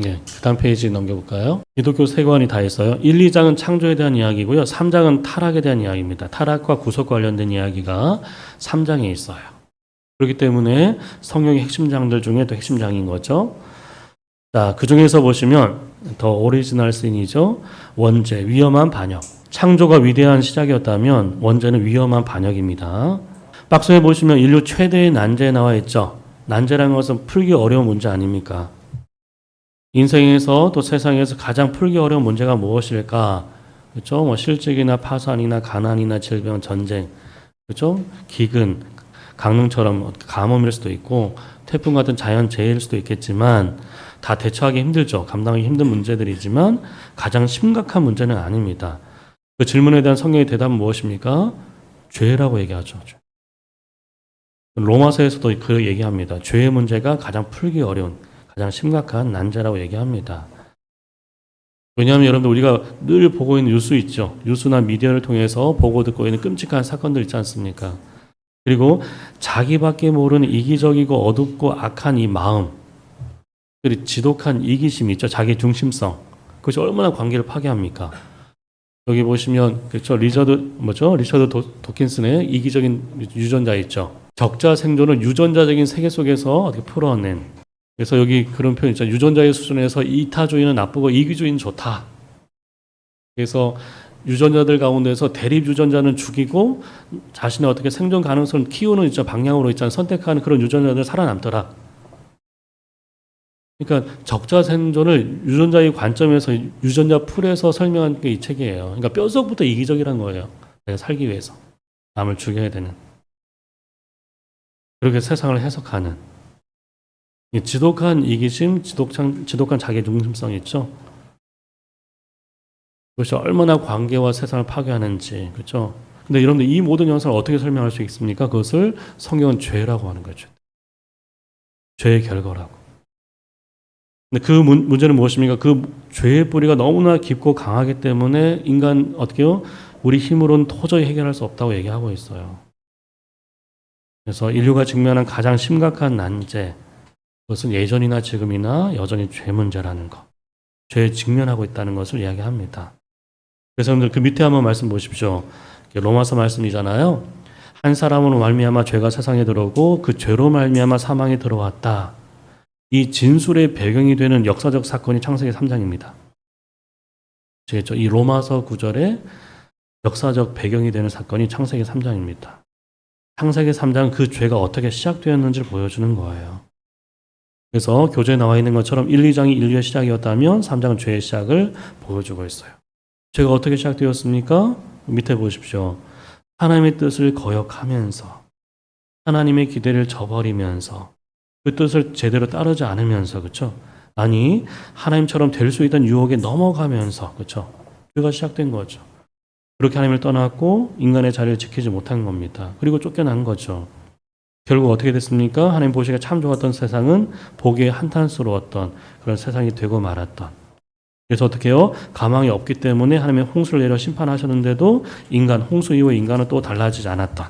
네, 그 다음 페이지 넘겨볼까요? 기독교 세 권이 다 있어요. 1, 2장은 창조에 대한 이야기고요. 3장은 타락에 대한 이야기입니다. 타락과 구속 관련된 이야기가 3장에 있어요. 그렇기 때문에 성경의 핵심 장들 중에 또 핵심 장인 거죠. 자, 그 중에서 보시면 더 오리지널 씬이죠. 원죄, 위험한 반역. 창조가 위대한 시작이었다면 원죄는 위험한 반역입니다. 박스에 보시면 인류 최대의 난제에 나와 있죠. 난제라는 것은 풀기 어려운 문제 아닙니까? 인생에서 또 세상에서 가장 풀기 어려운 문제가 무엇일까? 그렇죠? 뭐 실직이나 파산이나 가난이나 질병, 전쟁, 그렇죠? 기근, 강릉처럼 가뭄일 수도 있고 태풍 같은 자연 재해일 수도 있겠지만 다 대처하기 힘들죠. 감당하기 힘든 문제들이지만 가장 심각한 문제는 아닙니다. 그 질문에 대한 성경의 대답은 무엇입니까? 죄라고 얘기하죠. 로마서에서도 그 얘기합니다. 죄의 문제가 가장 풀기 어려운, 가장 심각한 난제라고 얘기합니다. 왜냐하면 여러분들 우리가 늘 보고 있는 뉴스 있죠. 뉴스나 미디어를 통해서 보고 듣고 있는 끔찍한 사건들 있지 않습니까? 그리고 자기밖에 모르는 이기적이고 어둡고 악한 이 마음, 그리고 지독한 이기심이 있죠. 자기 중심성. 그것이 얼마나 관계를 파괴합니까? 여기 보시면 그렇죠. 리처드 도킨슨의 이기적인 유전자 있죠. 적자 생존을 유전자적인 세계 속에서 어떻게 풀어낸. 그래서 여기 그런 표현 있죠. 유전자의 수준에서 이타주의는 나쁘고 이기주의는 좋다. 그래서 유전자들 가운데서 대립 유전자는 죽이고 자신의 어떻게 생존 가능성을 키우는 있죠. 방향으로 있잖아요. 선택하는 그런 유전자들 살아남더라. 그러니까 적자 생존을 유전자의 관점에서 유전자 풀에서 설명한 게 이 책이에요. 그러니까 뼛속부터 이기적이라는 거예요. 내가 살기 위해서 남을 죽여야 되는 그렇게 세상을 해석하는 이 지독한 이기심, 지독한 자기 중심성 있죠. 그것이 얼마나 관계와 세상을 파괴하는지 그렇죠. 근데 여러분들 이 모든 현상을 어떻게 설명할 수 있습니까? 그것을 성경은 죄라고 하는 거죠. 죄의 결과라고. 근데 그 문제는 무엇입니까? 그 죄의 뿌리가 너무나 깊고 강하기 때문에 인간 어떻게요? 우리 힘으로는 도저히 해결할 수 없다고 얘기하고 있어요. 그래서 인류가 직면한 가장 심각한 난제, 그것은 예전이나 지금이나 여전히 죄 문제라는 것, 죄에 직면하고 있다는 것을 이야기합니다. 그래서 여러분들 그 밑에 한번 말씀 보십시오. 로마서 말씀이잖아요. 한 사람으로 말미암아 죄가 세상에 들어오고 그 죄로 말미암아 사망에 들어왔다. 이 진술의 배경이 되는 역사적 사건이 창세기 3장입니다. 아시겠죠? 이 로마서 구절에 역사적 배경이 되는 사건이 창세기 3장입니다. 창세기 3장은 그 죄가 어떻게 시작되었는지를 보여주는 거예요. 그래서 교재에 나와 있는 것처럼 1, 2장이 인류의 시작이었다면 3장은 죄의 시작을 보여주고 있어요. 죄가 어떻게 시작되었습니까? 밑에 보십시오. 하나님의 뜻을 거역하면서 하나님의 기대를 저버리면서 그 뜻을 제대로 따르지 않으면서 그렇죠? 아니 하나님처럼 될 수 있던 유혹에 넘어가면서 그렇죠? 죄가 시작된 거죠. 그렇게 하나님을 떠났고 인간의 자리를 지키지 못한 겁니다. 그리고 쫓겨난 거죠. 결국 어떻게 됐습니까? 하나님 보시기에 참 좋았던 세상은 보기에 한탄스러웠던 그런 세상이 되고 말았던. 그래서 어떻게 해요? 가망이 없기 때문에 하나님의 홍수를 내려 심판하셨는데도 홍수 이후에 인간은 또 달라지지 않았던.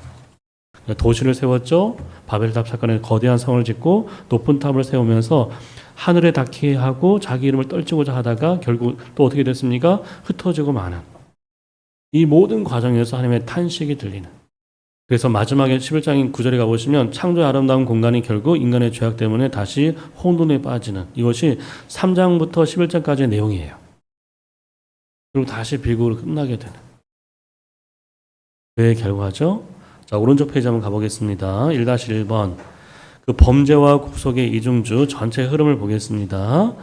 도시를 세웠죠. 바벨탑 사건에 거대한 성을 짓고 높은 탑을 세우면서 하늘에 닿게 하고 자기 이름을 떨치고자 하다가 결국 또 어떻게 됐습니까? 흩어지고 마는. 이 모든 과정에서 하나님의 탄식이 들리는. 그래서 마지막에 11장인 9절에 가보시면 창조의 아름다운 공간이 결국 인간의 죄악 때문에 다시 혼돈에 빠지는 이것이 3장부터 11장까지의 내용이에요. 그리고 다시 비극으로 끝나게 되는. 죄의 결과죠. 자, 오른쪽 페이지 한번 가보겠습니다. 1-1번. 그 범죄와 구속의 이중주 전체 흐름을 보겠습니다.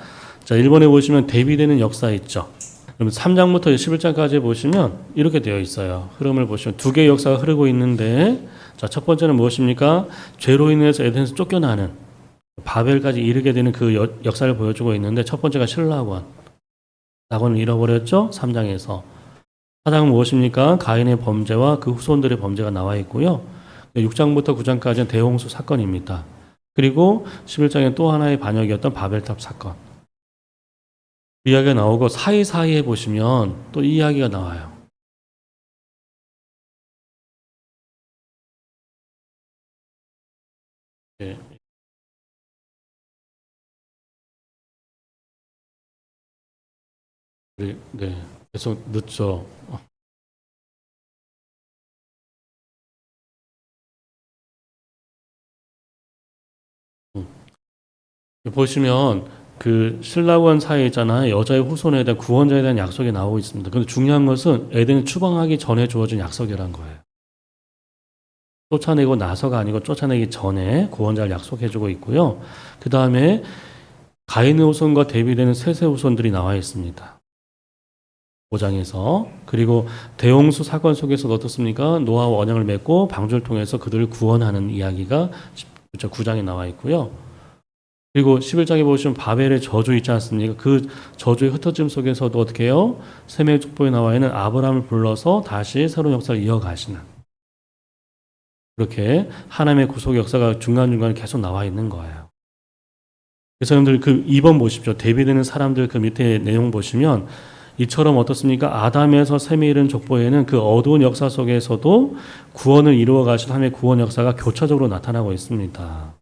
자, 1번에 보시면 대비되는 역사 있죠. 그럼 3장부터 11장까지 보시면 이렇게 되어 있어요. 흐름을 보시면 두 개의 역사가 흐르고 있는데 자, 첫 번째는 무엇입니까? 죄로 인해서 에덴에서 쫓겨나는 바벨까지 이르게 되는 그 역사를 보여주고 있는데 첫 번째가 신라원. 낙원을 잃어버렸죠? 3장에서. 4장은 무엇입니까? 가인의 범죄와 그 후손들의 범죄가 나와 있고요. 6장부터 9장까지는 대홍수 사건입니다. 그리고 11장에 또 하나의 반역이었던 바벨탑 사건. 그 이야기가 나오고 사이사이에 보시면 또 이 이야기가 나와요. 네. 네, 계속 늦죠. 보시면 그 신라원 사이에 있잖아요. 여자의 후손에 대한 구원자에 대한 약속이 나오고 있습니다. 근데 중요한 것은 에덴을 추방하기 전에 주어진 약속이란 거예요. 쫓아내고 나서가 아니고 쫓아내기 전에 구원자를 약속해주고 있고요. 그 다음에 가인의 후손과 대비되는 셋의 후손들이 나와 있습니다. 5장에서. 그리고 대홍수 사건 속에서도 어떻습니까? 노아와 언약을 맺고 방주를 통해서 그들을 구원하는 이야기가 9장에 나와 있고요. 그리고 11장에 보시면 바벨의 저주 있지 않습니까? 그 저주의 흩어짐 속에서도 어떻게 해요? 셈의 축복에 나와 있는 아브라함을 불러서 다시 새로운 역사를 이어가시는, 그렇게 하나님의 구속 역사가 중간중간에 계속 나와 있는 거예요. 그래서 여러분들 그 2번 보십시오. 대비되는 사람들 그 밑에 내용 보시면 이처럼 어떻습니까? 아담에서 셈에 이른 족보에는 그 어두운 역사 속에서도 구원을 이루어 가신 하나님의 구원 역사가 교차적으로 나타나고 있습니다.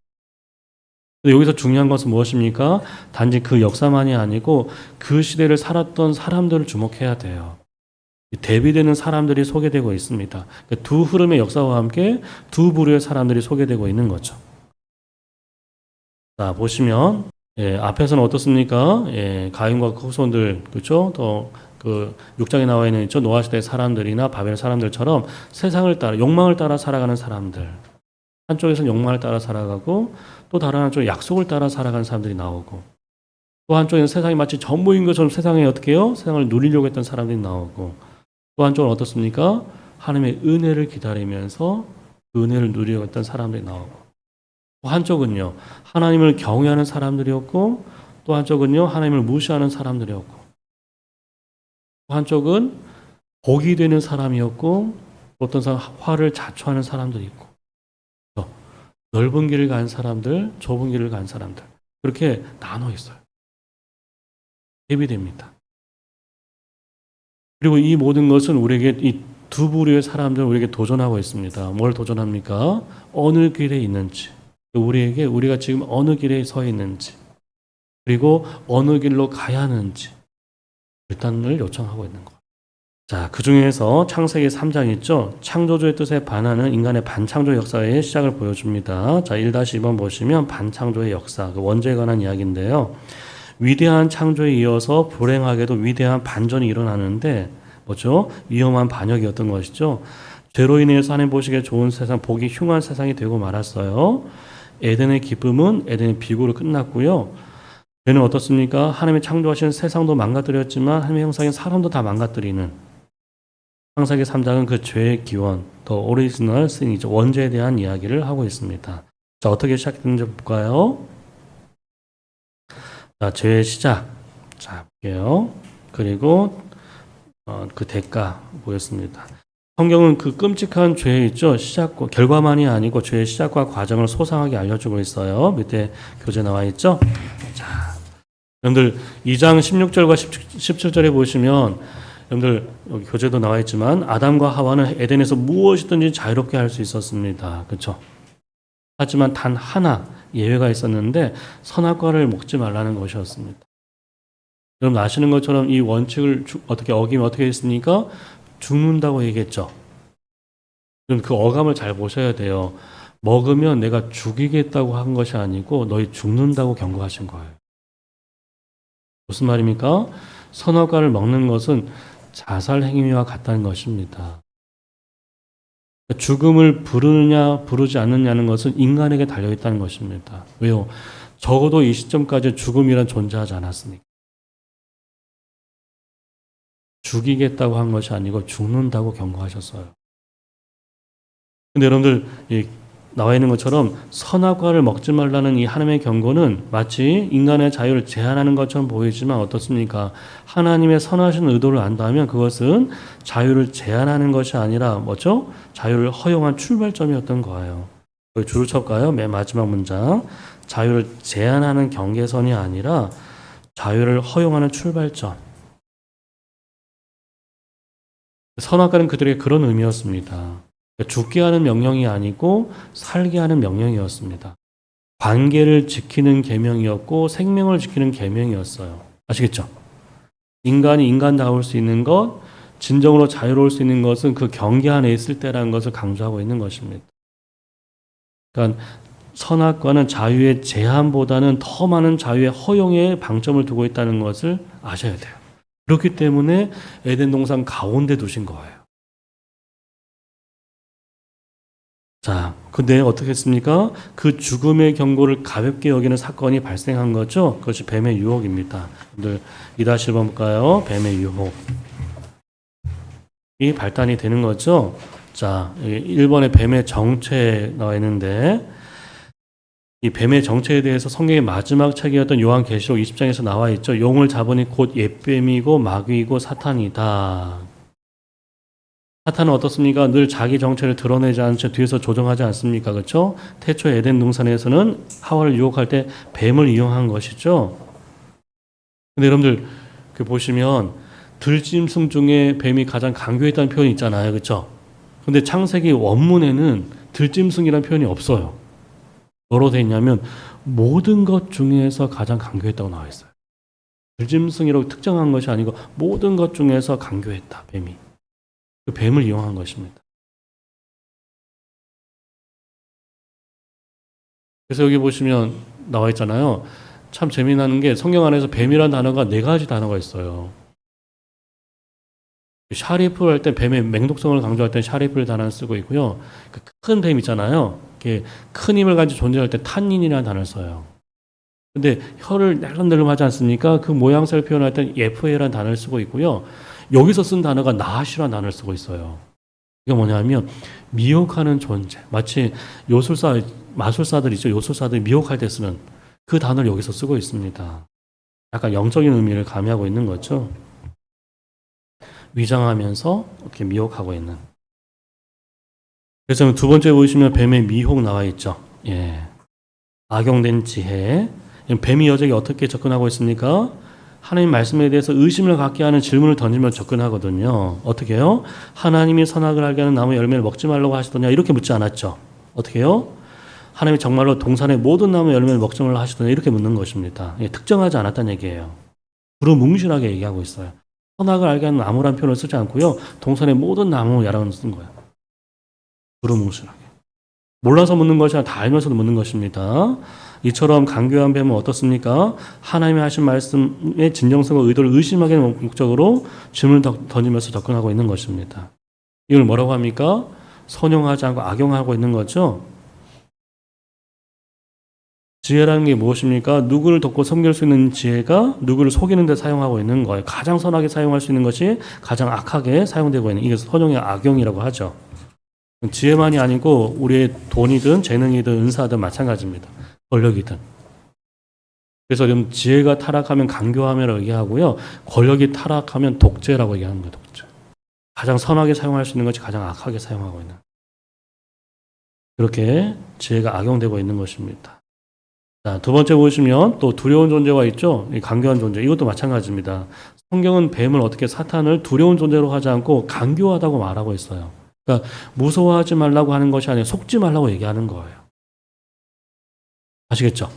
여기서 중요한 것은 무엇입니까? 단지 그 역사만이 아니고 그 시대를 살았던 사람들을 주목해야 돼요. 대비되는 사람들이 소개되고 있습니다. 두 흐름의 역사와 함께 두 부류의 사람들이 소개되고 있는 거죠. 자, 보시면 앞에서는 어떻습니까? 가인과 그 후손들, 그렇죠? 또 그 6장에 나와 있는 있죠? 노아 시대의 사람들이나 바벨 사람들처럼 세상을 따라 욕망을 따라 살아가는 사람들. 한쪽에서는 욕망을 따라 살아가고 또 다른 한쪽에 약속을 따라 살아가는 사람들이 나오고 또 한쪽에는 세상이 마치 전부인 것처럼 세상에 어떻게 해요? 세상을 누리려고 했던 사람들이 나오고 또 한쪽은 어떻습니까? 하나님의 은혜를 기다리면서 그 은혜를 누리려고 했던 사람들이 나오고 또 한쪽은요. 하나님을 경외하는 사람들이었고 또 한쪽은요. 하나님을 무시하는 사람들이었고 또 한쪽은 복이 되는 사람이었고 어떤 사람 화를 자초하는 사람들이 있고 넓은 길을 간 사람들, 좁은 길을 간 사람들 그렇게 나눠 있어요. 대비됩니다. 그리고 이 모든 것은 우리에게 이 두 부류의 사람들 우리에게 도전하고 있습니다. 뭘 도전합니까? 어느 길에 있는지, 우리에게 우리가 지금 어느 길에 서 있는지, 그리고 어느 길로 가야 하는지 결단을 요청하고 있는 거예요. 자, 그 중에서 창세기 3장 있죠? 창조주의 뜻에 반하는 인간의 반창조 역사의 시작을 보여줍니다. 자, 1-2번 보시면 반창조의 역사, 그 원죄에 관한 이야기인데요. 위대한 창조에 이어서 불행하게도 위대한 반전이 일어나는데 뭐죠? 위험한 반역이었던 것이죠. 죄로 인해서 하나님 보시기에 좋은 세상, 보기 흉한 세상이 되고 말았어요. 에덴의 기쁨은 에덴의 비구로 끝났고요. 죄는 어떻습니까? 하나님이 창조하신 세상도 망가뜨렸지만 하나님의 형상인 사람도 다 망가뜨리는 창세기 3장은 그 죄의 기원, 더 오리지널 신이죠. 원죄에 대한 이야기를 하고 있습니다. 자, 어떻게 시작했는지 볼까요? 자, 죄의 시작. 자, 볼게요. 그리고 그 대가 보였습니다. 성경은 그 끔찍한 죄 있죠. 시작과 결과만이 아니고 죄의 시작과 과정을 소상하게 알려주고 있어요. 밑에 교재 나와 있죠. 자, 여러분들 2장 16절과 17절에 보시면 여러분들 여기 교재도 나와 있지만 아담과 하와는 에덴에서 무엇이든지 자유롭게 할 수 있었습니다. 그렇죠? 하지만 단 하나 예외가 있었는데 선악과를 먹지 말라는 것이었습니다. 여러분 아시는 것처럼 이 원칙을 어떻게 어기면 어떻게 했습니까? 죽는다고 얘기했죠. 그럼 그 어감을 잘 보셔야 돼요. 먹으면 내가 죽이겠다고 한 것이 아니고 너희 죽는다고 경고하신 거예요. 무슨 말입니까? 선악과를 먹는 것은 자살 행위와 같다는 것입니다. 죽음을 부르느냐 부르지 않느냐는 것은 인간에게 달려있다는 것입니다. 왜요? 적어도 이 시점까지 죽음이란 존재하지 않았으니까. 죽이겠다고 한 것이 아니고 죽는다고 경고하셨어요. 근데 여러분들 나와 있는 것처럼 선악과를 먹지 말라는 이 하나님의 경고는 마치 인간의 자유를 제한하는 것처럼 보이지만 어떻습니까? 하나님의 선하신 의도를 안다면 그것은 자유를 제한하는 것이 아니라 뭐죠? 자유를 허용한 출발점이었던 거예요. 줄을 쳤까요? 맨 마지막 문장. 자유를 제한하는 경계선이 아니라 자유를 허용하는 출발점. 선악과는 그들에게 그런 의미였습니다. 죽게 하는 명령이 아니고 살게 하는 명령이었습니다. 관계를 지키는 계명이었고 생명을 지키는 계명이었어요. 아시겠죠? 인간이 인간다울 수 있는 것, 진정으로 자유로울 수 있는 것은 그 경계 안에 있을 때라는 것을 강조하고 있는 것입니다. 그러니까 선악과는 자유의 제한보다는 더 많은 자유의 허용에 방점을 두고 있다는 것을 아셔야 돼요. 그렇기 때문에 에덴 동산 가운데 두신 거예요. 자, 근데 어떻게 했습니까? 그 죽음의 경고를 가볍게 여기는 사건이 발생한 거죠. 그것이 뱀의 유혹입니다. 오늘 2-1번 볼까요? 뱀의 유혹. 이 발단이 되는 거죠. 자, 1번에 뱀의 정체에 나와 있는데 이 뱀의 정체에 대해서 성경의 마지막 책이었던 요한계시록 20장에서 나와 있죠. 용을 잡으니 곧 옛뱀이고 마귀이고 사탄이다. 사탄은 어떻습니까? 늘 자기 정체를 드러내지 않은 채 뒤에서 조종하지 않습니까? 그렇죠? 태초 에덴 동산에서는 하와를 유혹할 때 뱀을 이용한 것이죠. 근데 여러분들 그 보시면 들짐승 중에 뱀이 가장 강교했다는 표현이 있잖아요. 그렇죠? 근데 창세기 원문에는 들짐승이라는 표현이 없어요. 뭐로 되어 있냐면 모든 것 중에서 가장 강교했다고 나와 있어요. 들짐승이라고 특정한 것이 아니고 모든 것 중에서 강교했다. 뱀이. 그 뱀을 이용한 것입니다. 그래서 여기 보시면 나와 있잖아요. 참 재미나는 게 성경 안에서 뱀이라는 단어가 4가지 단어가 있어요. 샤리프를 할 때 뱀의 맹독성을 강조할 때 샤리프를 단어를 쓰고 있고요. 그 큰 뱀 있잖아요. 큰 힘을 가지고 존재할 때 탄닌이라는 단어를 써요. 근데 혀를 날름날름하지 않습니까? 그 모양새를 표현할 때 예프에라는 단어를 쓰고 있고요. 여기서 쓴 단어가 나하시라는 단어를 쓰고 있어요. 이게 뭐냐면 미혹하는 존재. 마치 마술사들 있죠. 요술사들이 미혹할 때 쓰는 그 단어를 여기서 쓰고 있습니다. 약간 영적인 의미를 가미하고 있는 거죠. 위장하면서 이렇게 미혹하고 있는. 그래서 두 번째 보시면 뱀의 미혹 나와 있죠. 예. 악용된 지혜. 뱀이 여자에게 어떻게 접근하고 있습니까? 하나님 말씀에 대해서 의심을 갖게 하는 질문을 던지며 접근하거든요. 어떻게 해요? 하나님이 선악을 알게 하는 나무 열매를 먹지 말라고 하시더냐? 이렇게 묻지 않았죠. 어떻게 해요? 하나님이 정말로 동산의 모든 나무 열매를 먹지 말라고 하시더냐? 이렇게 묻는 것입니다. 예, 특정하지 않았다는 얘기예요. 두루뭉실하게 얘기하고 있어요. 선악을 알게 하는 나무란 표현을 쓰지 않고요. 동산의 모든 나무야라고 쓴 거예요. 두루뭉실하게. 몰라서 묻는 것이 아니라 다 알면서도 묻는 것입니다. 이처럼 강교한 뱀은 어떻습니까? 하나님이 하신 말씀의 진정성과 의도를 의심하게 하는 목적으로 질문을 던지면서 접근하고 있는 것입니다. 이걸 뭐라고 합니까? 선용하지 않고 악용하고 있는 거죠. 지혜라는 게 무엇입니까? 누구를 돕고 섬길 수 있는 지혜가 누구를 속이는 데 사용하고 있는 거예요. 가장 선하게 사용할 수 있는 것이 가장 악하게 사용되고 있는, 이게 선용의 악용이라고 하죠. 지혜만이 아니고 우리의 돈이든 재능이든 은사든 마찬가지입니다. 권력이든. 그래서 좀 지혜가 타락하면 강교함이라고 얘기하고요. 권력이 타락하면 독재라고 얘기하는 거예요. 독재. 가장 선하게 사용할 수 있는 것이 가장 악하게 사용하고 있는. 그렇게 지혜가 악용되고 있는 것입니다. 자, 두 번째 보시면 또 두려운 존재가 있죠. 강교한 존재. 이것도 마찬가지입니다. 성경은 뱀을 어떻게 사탄을 두려운 존재로 하지 않고 강교하다고 말하고 있어요. 그러니까 무서워하지 말라고 하는 것이 아니라 속지 말라고 얘기하는 거예요. 아시겠죠?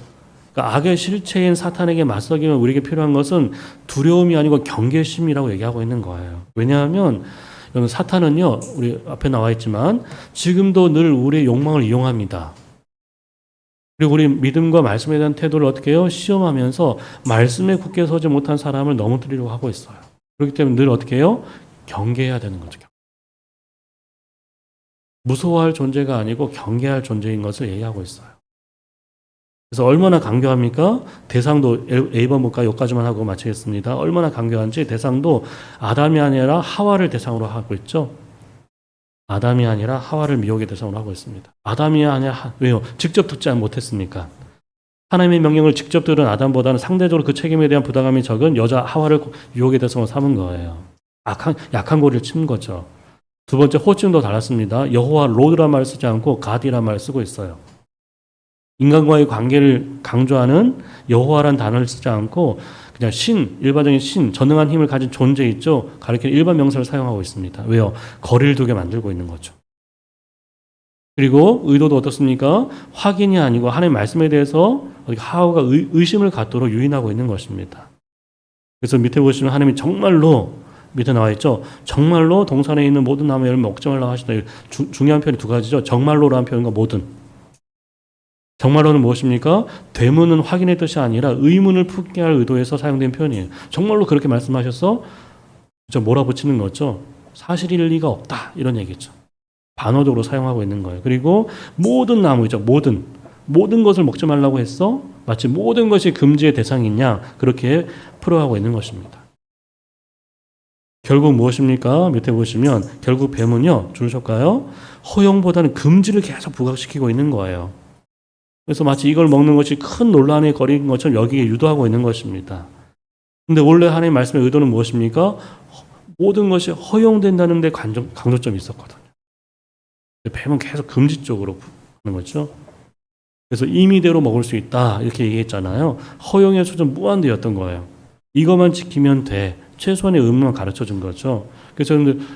그러니까 악의 실체인 사탄에게 맞서기면 우리에게 필요한 것은 두려움이 아니고 경계심이라고 얘기하고 있는 거예요. 왜냐하면 사탄은요, 우리 앞에 나와 있지만 지금도 늘 우리의 욕망을 이용합니다. 그리고 우리 믿음과 말씀에 대한 태도를 어떻게 해요? 시험하면서 말씀에 굳게 서지 못한 사람을 넘어뜨리려고 하고 있어요. 그렇기 때문에 늘 어떻게 해요? 경계해야 되는 거죠. 무서워할 존재가 아니고 경계할 존재인 것을 얘기하고 있어요. 그래서 얼마나 강교합니까? 대상도 A번 볼까? 여기까지만 하고 마치겠습니다. 얼마나 강교한지 대상도 아담이 아니라 하와를 대상으로 하고 있죠. 아담이 아니라 하와를 미혹의 대상으로 하고 있습니다. 아담이 아니라 왜요? 직접 듣지 못했습니까? 하나님의 명령을 직접 들은 아담보다는 상대적으로 그 책임에 대한 부담감이 적은 여자 하와를 유혹의 대상으로 삼은 거예요. 약한 고리를 친 거죠. 두 번째 호칭도 달랐습니다. 여호와 로드란 말을 쓰지 않고 가디란 말을 쓰고 있어요. 인간과의 관계를 강조하는 여호와란 단어를 쓰지 않고 그냥 일반적인 전능한 힘을 가진 존재 있죠. 가리키는 일반 명사를 사용하고 있습니다. 왜요? 거리를 두게 만들고 있는 거죠. 그리고 의도도 어떻습니까? 확인이 아니고 하나님의 말씀에 대해서 하와가 의심을 갖도록 유인하고 있는 것입니다. 그래서 밑에 보시면 하나님이 정말로 밑에 나와 있죠. 정말로 동산에 있는 모든 나무 열매 먹지 말라고 하시다. 중요한 표현이 두 가지죠. 정말로라는 표현과 모든. 정말로는 무엇입니까? 되문은 확인의 뜻이 아니라 의문을 품게 할 의도에서 사용된 표현이에요. 정말로 그렇게 말씀하셔서 몰아붙이는 거죠. 사실일 리가 없다 이런 얘기죠. 반어적으로 사용하고 있는 거예요. 그리고 모든 나무죠. 모든 것을 먹지 말라고 했어. 마치 모든 것이 금지의 대상이냐 그렇게 풀어가고 있는 것입니다. 결국 무엇입니까? 밑에 보시면 결국 뱀은요. 줄으실까요? 허용보다는 금지를 계속 부각시키고 있는 거예요. 그래서 마치 이걸 먹는 것이 큰 논란의 거리인 것처럼 여기에 유도하고 있는 것입니다. 근데 원래 하나님의 말씀의 의도는 무엇입니까? 모든 것이 허용된다는 데 강조점이 있었거든요. 뱀은 계속 금지 쪽으로 하는 거죠. 그래서 임의대로 먹을 수 있다 이렇게 얘기했잖아요. 허용의 수준 무한대였던 거예요. 이것만 지키면 돼. 최소한의 의무만 가르쳐 준 거죠. 그래서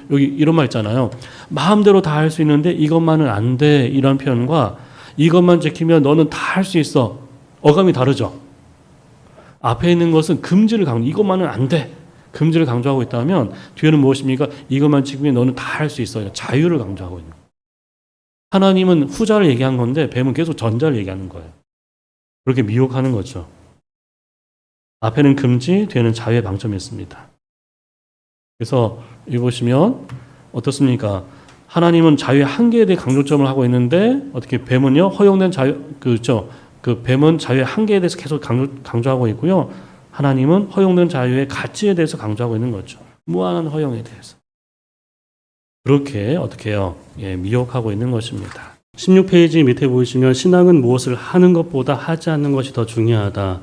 여기 이런 말 있잖아요. 마음대로 다 할 수 있는데 이것만은 안 돼. 이런 표현과 이것만 지키면 너는 다 할 수 있어. 어감이 다르죠. 앞에 있는 것은 금지를 이것만은 안 돼. 금지를 강조하고 있다면 뒤에는 무엇입니까? 이것만 지키면 너는 다 할 수 있어요. 자유를 강조하고 있는 거예요. 하나님은 후자를 얘기한 건데 뱀은 계속 전자를 얘기하는 거예요. 그렇게 미혹하는 거죠. 앞에는 금지, 뒤에는 자유의 방점이 있습니다. 그래서 여기 보시면 어떻습니까? 하나님은 자유의 한계에 대해 강조점을 하고 있는데 어떻게 뱀은요 허용된 자유 그렇죠? 그 뱀은 자유의 한계에 대해서 계속 강조하고 있고요. 하나님은 허용된 자유의 가치에 대해서 강조하고 있는 거죠. 무한한 허용에 대해서 그렇게 어떻게 해요? 미혹하고 있는 것입니다. 16페이지 밑에 보시면 신앙은 무엇을 하는 것보다 하지 않는 것이 더 중요하다.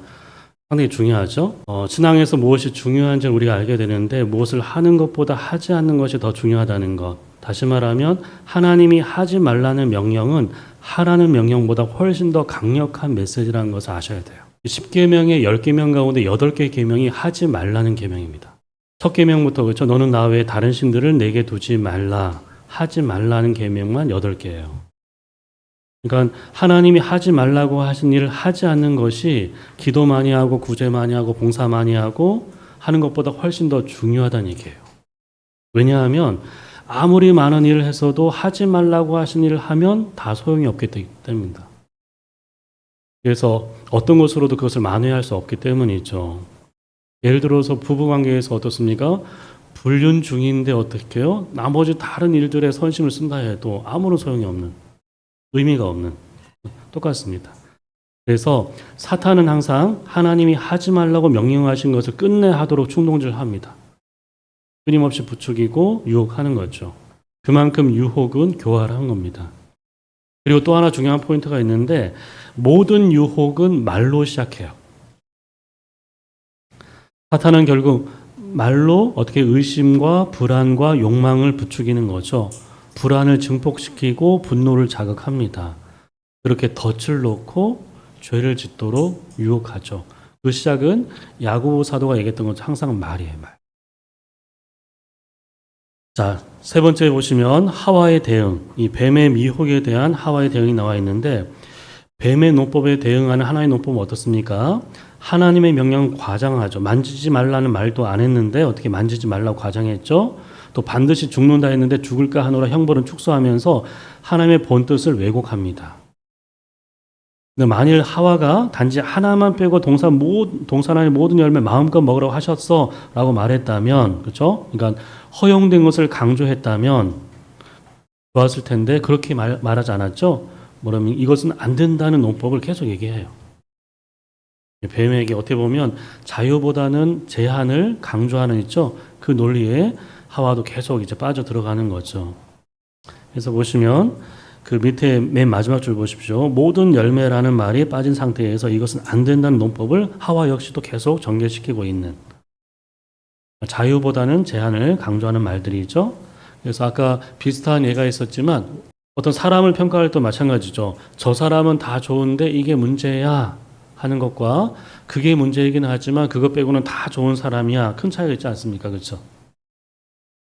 상당히 중요하죠. 신앙에서 무엇이 중요한지 우리가 알게 되는데 무엇을 하는 것보다 하지 않는 것이 더 중요하다는 것. 다시 말하면 하나님이 하지 말라는 명령은 하라는 명령보다 훨씬 더 강력한 메시지라는 것을 아셔야 돼요. 10계명의 10계명 가운데 8개 계명이 하지 말라는 계명입니다. 첫 계명부터 그렇죠. 너는 나 외에 다른 신들을 내게 두지 말라. 하지 말라는 계명만 8개예요. 그러니까 하나님이 하지 말라고 하신 일을 하지 않는 것이 기도 많이 하고 구제 많이 하고 봉사 많이 하고 하는 것보다 훨씬 더 중요하다는 얘기예요. 왜냐하면 아무리 많은 일을 했어도 하지 말라고 하신 일을 하면 다 소용이 없기 때문입니다. 그래서 어떤 것으로도 그것을 만회할 수 없기 때문이죠. 예를 들어서 부부관계에서 어떻습니까? 불륜 중인데 어떻게 해요? 나머지 다른 일들에 선심을 쓴다 해도 아무런 소용이 없는, 의미가 없는, 똑같습니다. 그래서 사탄은 항상 하나님이 하지 말라고 명령하신 것을 끝내 하도록 충동질합니다. 끊임없이 부추기고 유혹하는 거죠. 그만큼 유혹은 교활한 겁니다. 그리고 또 하나 중요한 포인트가 있는데 모든 유혹은 말로 시작해요. 사탄은 결국 말로 어떻게 의심과 불안과 욕망을 부추기는 거죠. 불안을 증폭시키고 분노를 자극합니다. 그렇게 덫을 놓고 죄를 짓도록 유혹하죠. 그 시작은 야고보 사도가 얘기했던 것처럼 항상 말이에요. 말. 자, 세 번째 보시면 하와의 대응, 이 뱀의 미혹에 대한 하와의 대응이 나와 있는데 뱀의 논법에 대응하는 하나의 논법은 어떻습니까? 하나님의 명령 과장하죠. 만지지 말라는 말도 안 했는데 어떻게 만지지 말라고 과장했죠? 또 반드시 죽는다 했는데 죽을까 하노라 형벌은 축소하면서 하나님의 본뜻을 왜곡합니다. 근데 만일 하와가 단지 하나만 빼고 동산 안의 모든 열매 마음껏 먹으라고 하셨어 라고 말했다면, 그렇죠? 그러니까 허용된 것을 강조했다면 좋았을 텐데 그렇게 말하지 않았죠? 뭐라면 이것은 안 된다는 논법을 계속 얘기해요. 뱀에게 어떻게 보면 자유보다는 제한을 강조하는 있죠? 그 논리에 하와도 계속 이제 빠져 들어가는 거죠. 그래서 보시면 그 밑에 맨 마지막 줄 보십시오. 모든 열매라는 말이 빠진 상태에서 이것은 안 된다는 논법을 하와 역시도 계속 전개시키고 있는 자유보다는 제한을 강조하는 말들이죠. 그래서 아까 비슷한 예가 있었지만 어떤 사람을 평가할 때 마찬가지죠. 저 사람은 다 좋은데 이게 문제야 하는 것과 그게 문제이긴 하지만 그것 빼고는 다 좋은 사람이야. 큰 차이가 있지 않습니까? 그렇죠?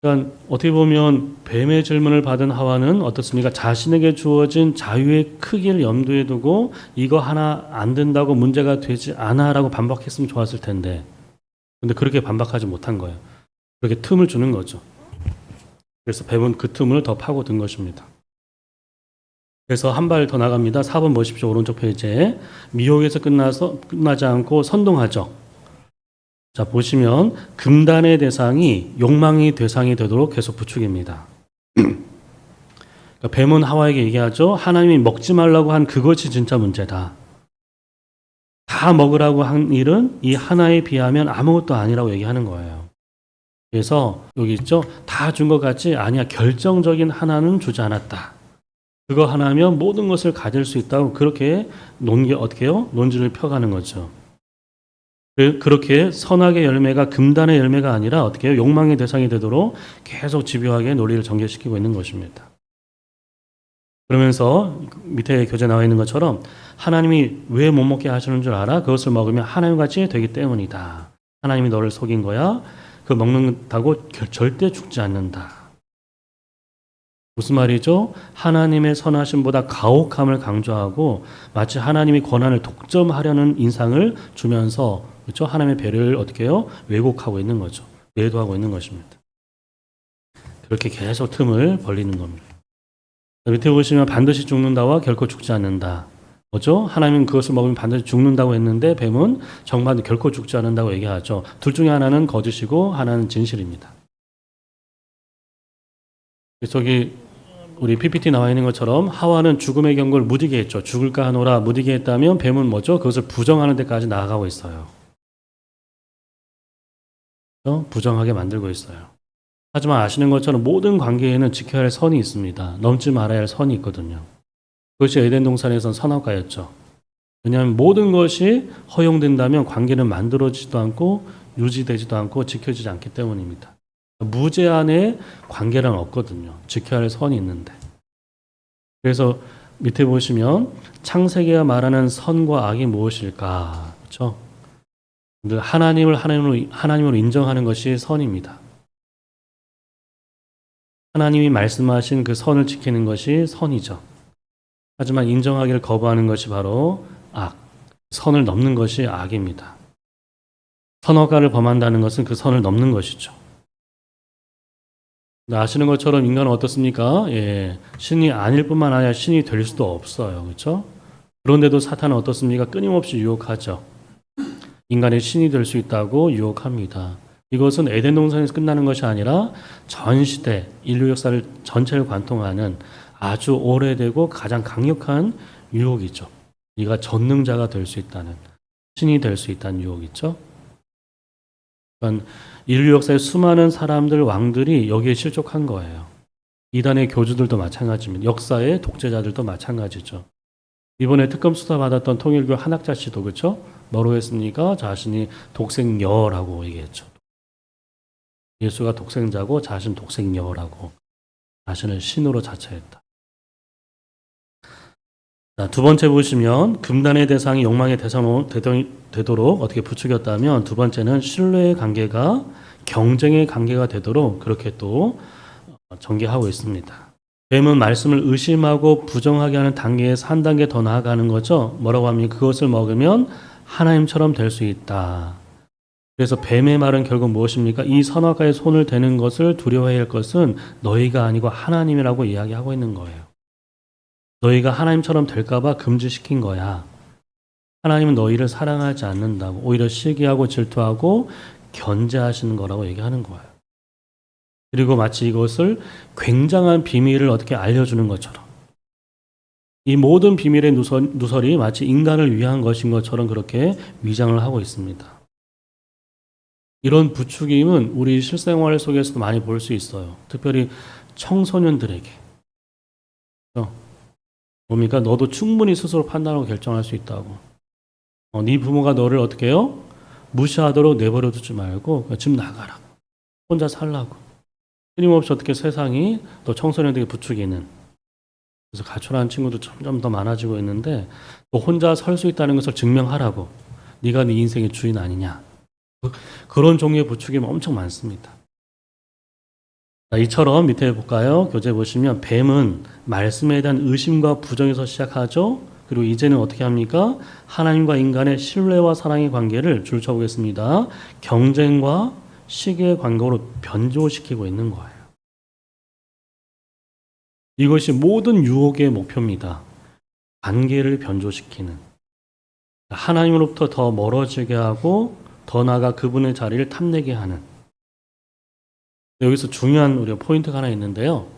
그러니까 어떻게 보면 뱀의 질문을 받은 하와는 어떻습니까? 자신에게 주어진 자유의 크기를 염두에 두고 이거 하나 안 된다고 문제가 되지 않아 라고 반박했으면 좋았을 텐데 근데 그렇게 반박하지 못한 거예요. 그렇게 틈을 주는 거죠. 그래서 뱀은 그 틈을 더 파고든 것입니다. 그래서 한 발 더 나갑니다. 4번 보십시오. 오른쪽 페이지에. 미혹에서 끝나지 않고 선동하죠. 자, 보시면 금단의 대상이 욕망의 대상이 되도록 계속 부추깁니다. 그러니까 뱀은 하와에게 얘기하죠. 하나님이 먹지 말라고 한 그것이 진짜 문제다. 다 먹으라고 한 일은 이 하나에 비하면 아무것도 아니라고 얘기하는 거예요. 그래서 여기 있죠. 다 준 것 같지? 아니야. 결정적인 하나는 주지 않았다. 그거 하나면 모든 것을 가질 수 있다고 그렇게 어떻게 해요? 논지를 펴가는 거죠. 그렇게 선악의 열매가 금단의 열매가 아니라 어떻게 해요? 욕망의 대상이 되도록 계속 집요하게 논리를 전개시키고 있는 것입니다. 그러면서 밑에 교재 나와 있는 것처럼 하나님이 왜 못 먹게 하시는 줄 알아? 그것을 먹으면 하나님같이 되기 때문이다. 하나님이 너를 속인 거야. 그 먹는다고 절대 죽지 않는다. 무슨 말이죠? 하나님의 선하심보다 가혹함을 강조하고 마치 하나님이 권한을 독점하려는 인상을 주면서 그렇죠? 하나님의 배를 어떻게 해요? 왜곡하고 있는 거죠. 매도하고 있는 것입니다. 그렇게 계속 틈을 벌리는 겁니다. 밑에 보시면 반드시 죽는다와 결코 죽지 않는다. 뭐죠? 하나님은 그것을 먹으면 반드시 죽는다고 했는데 뱀은 정말 결코 죽지 않는다고 얘기하죠. 둘 중에 하나는 거짓이고 하나는 진실입니다. 저기 우리 PPT 나와 있는 것처럼 하와는 죽음의 경고를 무디게 했죠. 죽을까 하노라 무디게 했다면 뱀은 뭐죠? 그것을 부정하는 데까지 나아가고 있어요. 부정하게 만들고 있어요. 하지만 아시는 것처럼 모든 관계에는 지켜야 할 선이 있습니다. 넘지 말아야 할 선이 있거든요. 그것이 에덴 동산에선 선악과였죠. 왜냐하면 모든 것이 허용된다면 관계는 만들어지지도 않고 유지되지도 않고 지켜지지 않기 때문입니다. 무제한의 관계란 없거든요. 지켜야 할 선이 있는데. 그래서 밑에 보시면 창세기가 말하는 선과 악이 무엇일까? 그렇죠? 하나님을 하나님으로 인정하는 것이 선입니다. 하나님이 말씀하신 그 선을 지키는 것이 선이죠. 하지만 인정하기를 거부하는 것이 바로 악, 선을 넘는 것이 악입니다. 선악과를 범한다는 것은 그 선을 넘는 것이죠. 아시는 것처럼 인간은 어떻습니까? 신이 아닐 뿐만 아니라 신이 될 수도 없어요. 그렇죠? 그런데도 사탄은 어떻습니까? 끊임없이 유혹하죠. 인간의 신이 될 수 있다고 유혹합니다. 이것은 에덴 동산에서 끝나는 것이 아니라 전 시대 인류 역사를 전체를 관통하는 아주 오래되고 가장 강력한 유혹이죠. 네가 전능자가 될 수 있다는, 신이 될 수 있다는 유혹이죠. 그러니까 인류 역사의 수많은 사람들, 왕들이 여기에 실족한 거예요. 이단의 교주들도 마찬가지입니다. 역사의 독재자들도 마찬가지죠. 이번에 특검 수사 받았던 통일교 한학자 씨도 그렇죠? 뭐라고 했습니까? 자신이 독생녀라고 얘기했죠. 예수가 독생자고 자신 독생녀라고 자신을 신으로 자처했다. 자, 두 번째 보시면 금단의 대상이 욕망의 대상으로 되도록 어떻게 부추겼다면 두 번째는 신뢰의 관계가 경쟁의 관계가 되도록 그렇게 또 전개하고 있습니다. 뱀은 말씀을 의심하고 부정하게 하는 단계에서 한 단계 더 나아가는 거죠. 뭐라고 하면 그것을 먹으면 하나님처럼 될 수 있다. 그래서 뱀의 말은 결국 무엇입니까? 이 선악과에 손을 대는 것을 두려워해야 할 것은 너희가 아니고 하나님이라고 이야기하고 있는 거예요. 너희가 하나님처럼 될까봐 금지시킨 거야. 하나님은 너희를 사랑하지 않는다고 오히려 시기하고 질투하고 견제하시는 거라고 얘기하는 거예요. 그리고 마치 이것을 굉장한 비밀을 어떻게 알려주는 것처럼 이 모든 비밀의 누설이 마치 인간을 위한 것인 것처럼 그렇게 위장을 하고 있습니다. 이런 부추김은 우리 실생활 속에서도 많이 볼 수 있어요. 특별히 청소년들에게. 뭡니까? 너도 충분히 스스로 판단하고 결정할 수 있다고. 네 부모가 너를 어떻게 해요? 무시하도록 내버려 두지 말고 집 나가라. 혼자 살라고. 끊임없이 어떻게 세상이 또 청소년들에게 부추기는. 그래서 가출하는 친구도 점점 더 많아지고 있는데 또 혼자 설 수 있다는 것을 증명하라고. 네가 네 인생의 주인 아니냐. 그런 종류의 부추김이 엄청 많습니다. 자, 이처럼 밑에 볼까요? 교재 보시면 뱀은 말씀에 대한 의심과 부정에서 시작하죠. 그리고 이제는 어떻게 합니까? 하나님과 인간의 신뢰와 사랑의 관계를 줄 쳐보겠습니다. 경쟁과 시기의 관계로 변조시키고 있는 거예요. 이것이 모든 유혹의 목표입니다. 관계를 변조시키는. 하나님으로부터 더 멀어지게 하고 더 나아가 그분의 자리를 탐내게 하는. 여기서 중요한 우리가 포인트가 하나 있는데요.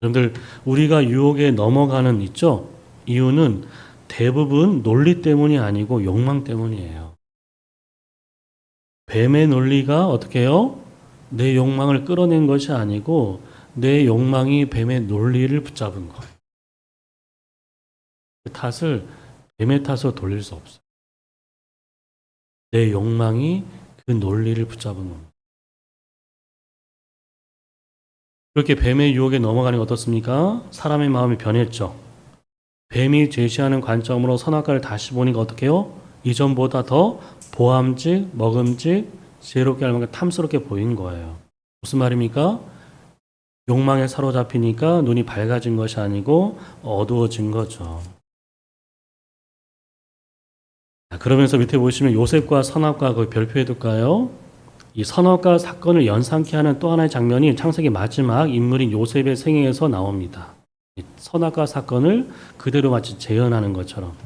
여러분들 우리가 유혹에 넘어가는 있죠? 이유는 대부분 논리 때문이 아니고 욕망 때문이에요. 뱀의 논리가 어떻게 해요? 내 욕망을 끌어낸 것이 아니고 내 욕망이 뱀의 논리를 붙잡은 거예요. 그 탓을 뱀의 탓으로 돌릴 수 없어요. 내 욕망이 그 논리를 붙잡은 겁니다. 그렇게 뱀의 유혹에 넘어가는 게 어떻습니까? 사람의 마음이 변했죠. 뱀이 제시하는 관점으로 선악과를 다시 보니까 어떻게 해요? 이전보다 더 보암직, 먹음직, 지혜롭게 할 만큼 탐스럽게 보인 거예요. 무슨 말입니까? 욕망에 사로잡히니까 눈이 밝아진 것이 아니고 어두워진 거죠. 그러면서 밑에 보시면 요셉과 선악과 그 별표해 둘까요? 이 선악과 사건을 연상케 하는 또 하나의 장면이 창세기 마지막 인물인 요셉의 생애에서 나옵니다. 선악과 사건을 그대로 마치 재현하는 것처럼.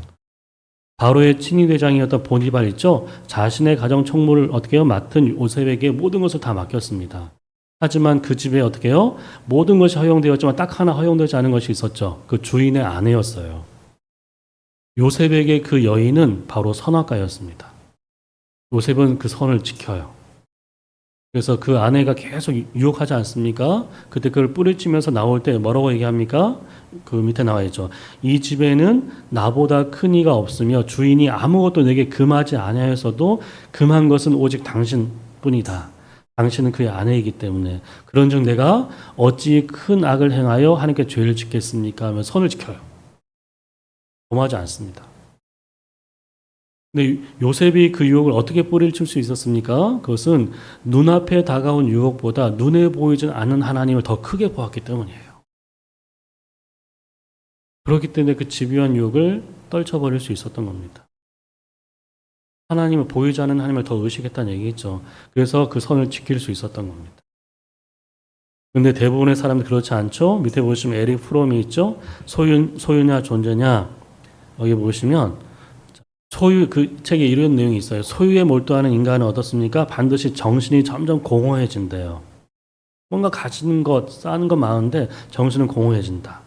바로의 친위대장이었던 보디발 있죠? 자신의 가정 총무를 어떻게 해요? 맡은 요셉에게 모든 것을 다 맡겼습니다. 하지만 그 집에 어떻게 해요? 모든 것이 허용되었지만 딱 하나 허용되지 않은 것이 있었죠. 그 주인의 아내였어요. 요셉에게 그 여인은 바로 선악과였습니다. 요셉은 그 선을 지켜요. 그래서 그 아내가 계속 유혹하지 않습니까? 그때 그걸 뿌리치면서 나올 때 뭐라고 얘기합니까? 그 밑에 나와 있죠. 이 집에는 나보다 큰 이가 없으며 주인이 아무것도 내게 금하지 아니하였어도 금한 것은 오직 당신뿐이다. 당신은 그의 아내이기 때문에 그런즉 내가 어찌 큰 악을 행하여 하나님께 죄를 짓겠습니까? 하면 선을 지켜요. 범하지 않습니다. 근데 요셉이 그 유혹을 어떻게 뿌리칠 수 있었습니까? 그것은 눈앞에 다가온 유혹보다 눈에 보이지 않는 하나님을 더 크게 보았기 때문이에요. 그렇기 때문에 그 집요한 유혹을 떨쳐버릴 수 있었던 겁니다. 하나님을 보이지 않는 하나님을 더 의식했다는 얘기겠죠. 그래서 그 선을 지킬 수 있었던 겁니다. 근데 대부분의 사람들 그렇지 않죠? 밑에 보시면 에릭 프롬이 있죠? 소유냐 존재냐. 여기 보시면 소유, 그 책에 이런 내용이 있어요. 소유에 몰두하는 인간은 어떻습니까? 반드시 정신이 점점 공허해진대요. 뭔가 가진 것, 쌓는 것 많은데 정신은 공허해진다.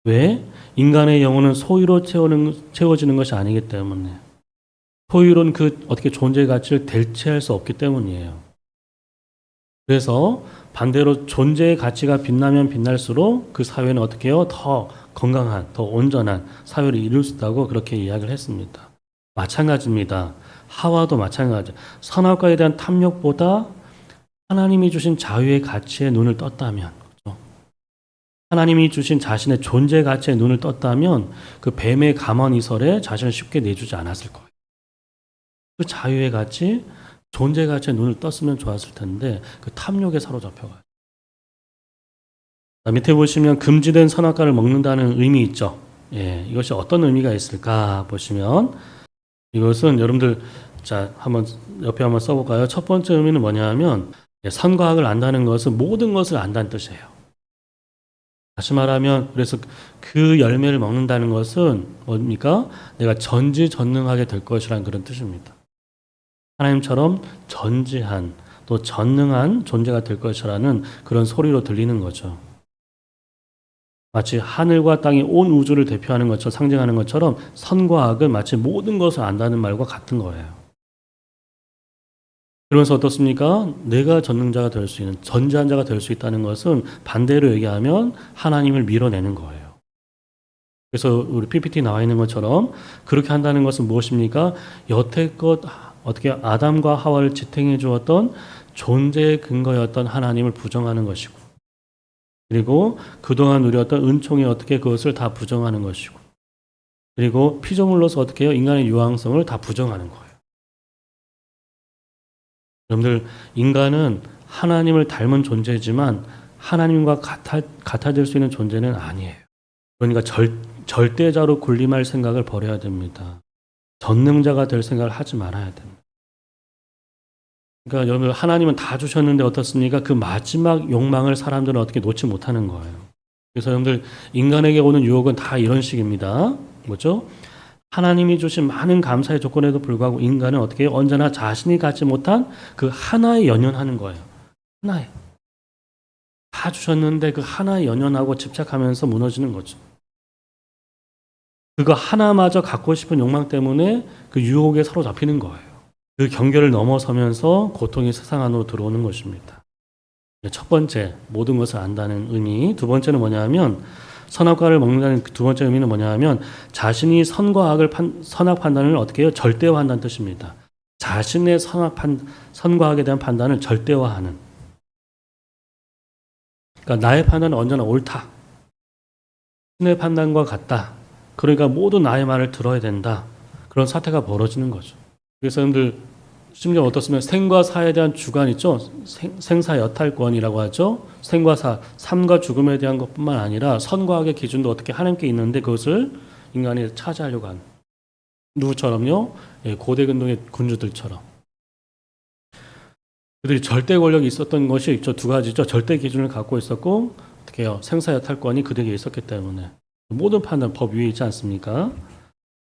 왜? 인간의 영혼은 소유로 채워지는 것이 아니기 때문에. 소유로는 그 어떻게 존재의 가치를 대체할 수 없기 때문이에요. 그래서 반대로 존재의 가치가 빛나면 빛날수록 그 사회는 어떻게 해요? 더 건강한, 더 온전한 사회를 이룰 수 있다고 그렇게 이야기를 했습니다. 마찬가지입니다. 하와도 마찬가지. 선악과에 대한 탐욕보다 하나님이 주신 자유의 가치에 눈을 떴다면, 그렇죠? 하나님이 주신 자신의 존재 가치에 눈을 떴다면 그 뱀의 가만이설에 자신을 쉽게 내주지 않았을 거예요. 그 자유의 가치, 존재 가치에 눈을 떴으면 좋았을 텐데 그 탐욕에 사로잡혀가요. 밑에 보시면 금지된 선악과를 먹는다는 의미 있죠. 예, 이것이 어떤 의미가 있을까 보시면 이것은 여러분들 자 한번 옆에 한번 써볼까요? 첫 번째 의미는 뭐냐면 선과 악을 안다는 것은 모든 것을 안다는 뜻이에요. 다시 말하면 그래서 그 열매를 먹는다는 것은 뭡니까? 내가 전지전능하게 될 것이라는 그런 뜻입니다. 하나님처럼 전지한 또 전능한 존재가 될 것이라는 그런 소리로 들리는 거죠. 마치 하늘과 땅이 온 우주를 대표하는 것처럼 상징하는 것처럼 선과 악은 마치 모든 것을 안다는 말과 같은 거예요. 그러면서 어떻습니까? 내가 전능자가 될 수 있는 전지한 자가 될 수 있다는 것은 반대로 얘기하면 하나님을 밀어내는 거예요. 그래서 우리 PPT 나와 있는 것처럼 그렇게 한다는 것은 무엇입니까? 여태껏 어떻게 아담과 하와를 지탱해 주었던 존재의 근거였던 하나님을 부정하는 것이고 그리고 그동안 누렸던 은총에 어떻게 그것을 다 부정하는 것이고 그리고 피조물로서 어떻게 해요? 인간의 유황성을 다 부정하는 거예요. 여러분들 인간은 하나님을 닮은 존재지만 하나님과 같아질 수 있는 존재는 아니에요. 그러니까 절대자로 군림할 생각을 버려야 됩니다. 전능자가 될 생각을 하지 말아야 됩니다. 그러니까 여러분 하나님은 다 주셨는데 어떻습니까? 그 마지막 욕망을 사람들은 어떻게 놓지 못하는 거예요. 그래서 여러분들 인간에게 오는 유혹은 다 이런 식입니다. 뭐죠? 하나님이 주신 많은 감사의 조건에도 불구하고 인간은 어떻게 해요? 언제나 자신이 갖지 못한 그 하나에 연연하는 거예요. 하나에. 다 주셨는데 그 하나에 연연하고 집착하면서 무너지는 거죠. 그거 하나마저 갖고 싶은 욕망 때문에 그 유혹에 사로잡히는 거예요. 그 경계를 넘어서면서 고통이 세상 안으로 들어오는 것입니다. 첫 번째, 모든 것을 안다는 의미. 두 번째는 뭐냐면 선악과를 먹는다는 두 번째 의미는 뭐냐면 자신이 선과 악을 선악 판단을 어떻게 해요? 절대화한다는 뜻입니다. 자신의 선과 악에 대한 판단을 절대화하는. 그러니까 나의 판단은 언제나 옳다. 신의 판단과 같다. 그러니까 모두 나의 말을 들어야 된다. 그런 사태가 벌어지는 거죠. 그래서 여러분들 심지어 어떻습니까? 생과 사에 대한 주관 있죠? 생사 여탈권이라고 하죠. 생과 사, 삶과 죽음에 대한 것뿐만 아니라 선과 악의 기준도 어떻게 하나님께 있는데 그것을 인간이 차지하려고 하는. 누구처럼요? 고대 근동의 군주들처럼. 그들이 절대 권력이 있었던 것이 있죠. 두 가지죠. 절대 기준을 갖고 있었고 어떻게 해요? 생사 여탈권이 그들에게 있었기 때문에 모든 판단 법 위에 있지 않습니까?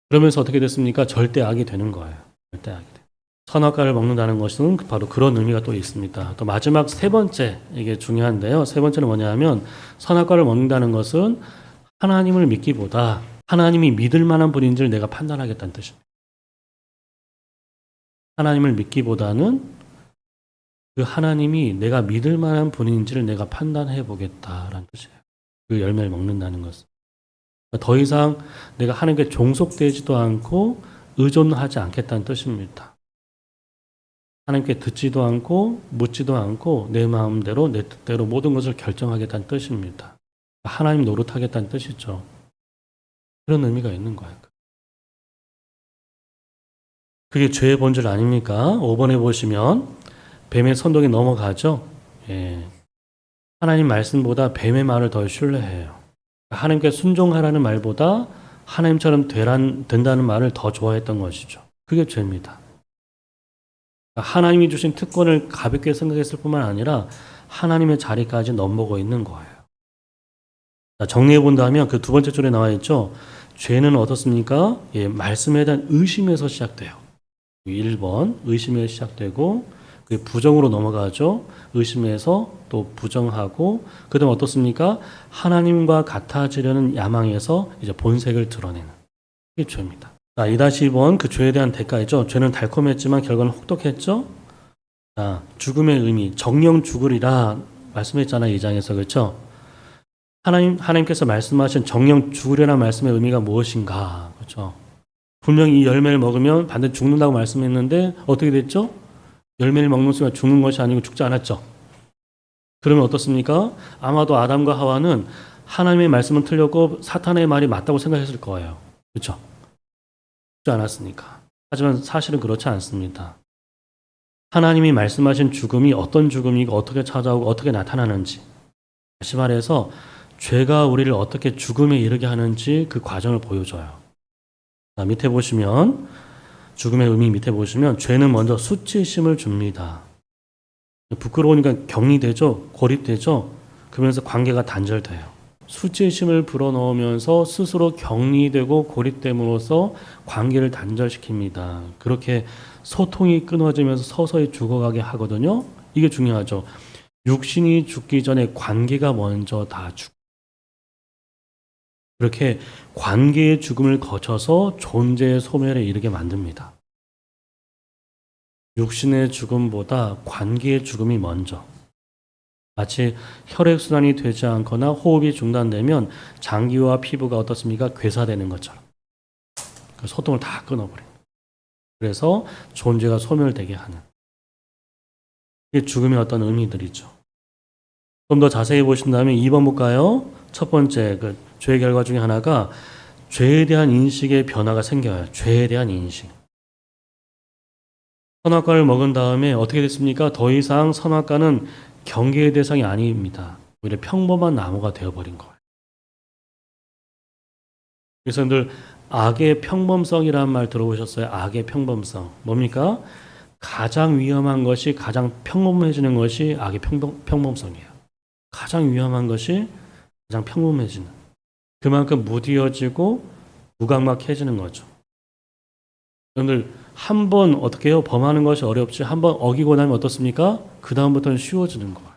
그러면서 어떻게 됐습니까? 절대 악이 되는 거예요. 절대 악이 돼. 선악과를 먹는다는 것은 바로 그런 의미가 또 있습니다. 또 마지막 세 번째, 이게 중요한데요. 세 번째는 뭐냐면 선악과를 먹는다는 것은 하나님을 믿기보다 하나님이 믿을 만한 분인지를 내가 판단하겠다는 뜻입니다. 하나님을 믿기보다는 그 하나님이 내가 믿을 만한 분인지를 내가 판단해 보겠다라는 뜻이에요. 그 열매를 먹는다는 것은. 더 이상 내가 하나님께 종속되지도 않고 의존하지 않겠다는 뜻입니다. 하나님께 듣지도 않고 묻지도 않고 내 마음대로 내 뜻대로 모든 것을 결정하겠다는 뜻입니다. 하나님 노릇하겠다는 뜻이죠. 그런 의미가 있는 거예요. 그게 죄의 본질 아닙니까? 5번에 보시면 뱀의 선동에 넘어가죠. 예. 하나님 말씀보다 뱀의 말을 더 신뢰해요. 하나님께 순종하라는 말보다 하나님처럼 된다는 말을 더 좋아했던 것이죠. 그게 죄입니다. 하나님이 주신 특권을 가볍게 생각했을 뿐만 아니라 하나님의 자리까지 넘보고 있는 거예요. 정리해 본다면 그 두 번째 줄에 나와 있죠. 죄는 어떻습니까? 예, 말씀에 대한 의심에서 시작돼요. 1번 의심에서 시작되고 그 부정으로 넘어가죠. 의심에서 또 부정하고 그다음 어떻습니까? 하나님과 같아지려는 야망에서 이제 본색을 드러내는 이게 죄입니다. 자, 2-2번 그 죄에 대한 대가이죠. 죄는 달콤했지만 결과는 혹독했죠. 자, 죽음의 의미, 정령 죽으리라 말씀했잖아요. 2장에서 그렇죠. 하나님께서 말씀하신 정령 죽으리라는 말씀의 의미가 무엇인가, 그렇죠. 분명히 이 열매를 먹으면 반드시 죽는다고 말씀했는데 어떻게 됐죠? 열매를 먹는 순간 죽는 것이 아니고 죽지 않았죠. 그러면 어떻습니까? 아마도 아담과 하와는 하나님의 말씀은 틀렸고 사탄의 말이 맞다고 생각했을 거예요. 그렇죠? 죽지 않았으니까. 하지만 사실은 그렇지 않습니다. 하나님이 말씀하신 죽음이 어떤 죽음이고 어떻게 찾아오고 어떻게 나타나는지, 다시 말해서 죄가 우리를 어떻게 죽음에 이르게 하는지 그 과정을 보여줘요. 자, 밑에 보시면 죽음의 의미 밑에 보시면 죄는 먼저 수치심을 줍니다. 부끄러우니까 격리되죠. 고립되죠. 그러면서 관계가 단절돼요. 수치심을 불어넣으면서 스스로 격리되고 고립됨으로써 관계를 단절시킵니다. 그렇게 소통이 끊어지면서 서서히 죽어가게 하거든요. 이게 중요하죠. 육신이 죽기 전에 관계가 먼저 다 죽고 그렇게 관계의 죽음을 거쳐서 존재의 소멸에 이르게 만듭니다. 육신의 죽음보다 관계의 죽음이 먼저. 마치 혈액순환이 되지 않거나 호흡이 중단되면 장기와 피부가 어떻습니까? 괴사되는 것처럼. 그 소통을 다 끊어버립니다. 그래서 존재가 소멸되게 하는. 이게 죽음의 어떤 의미들이죠. 좀 더 자세히 보신다면 2번 볼까요? 첫 번째 그 죄의 결과 중에 하나가 죄에 대한 인식의 변화가 생겨요. 죄에 대한 인식. 선악과를 먹은 다음에 어떻게 됐습니까? 더 이상 선악과는 경계의 대상이 아닙니다. 오히려 평범한 나무가 되어버린 거예요. 그래서 늘 악의 평범성이라는 말 들어보셨어요? 악의 평범성. 뭡니까? 가장 위험한 것이 가장 평범해지는 것이 악의 평범성이에요. 가장 위험한 것이 가장 평범해지는. 그만큼 무디어지고 무감각해지는 거죠. 여러분들 한 번 어떻게 해요? 범하는 것이 어렵지 한 번 어기고 나면 어떻습니까? 그 다음부터는 쉬워지는 거예요.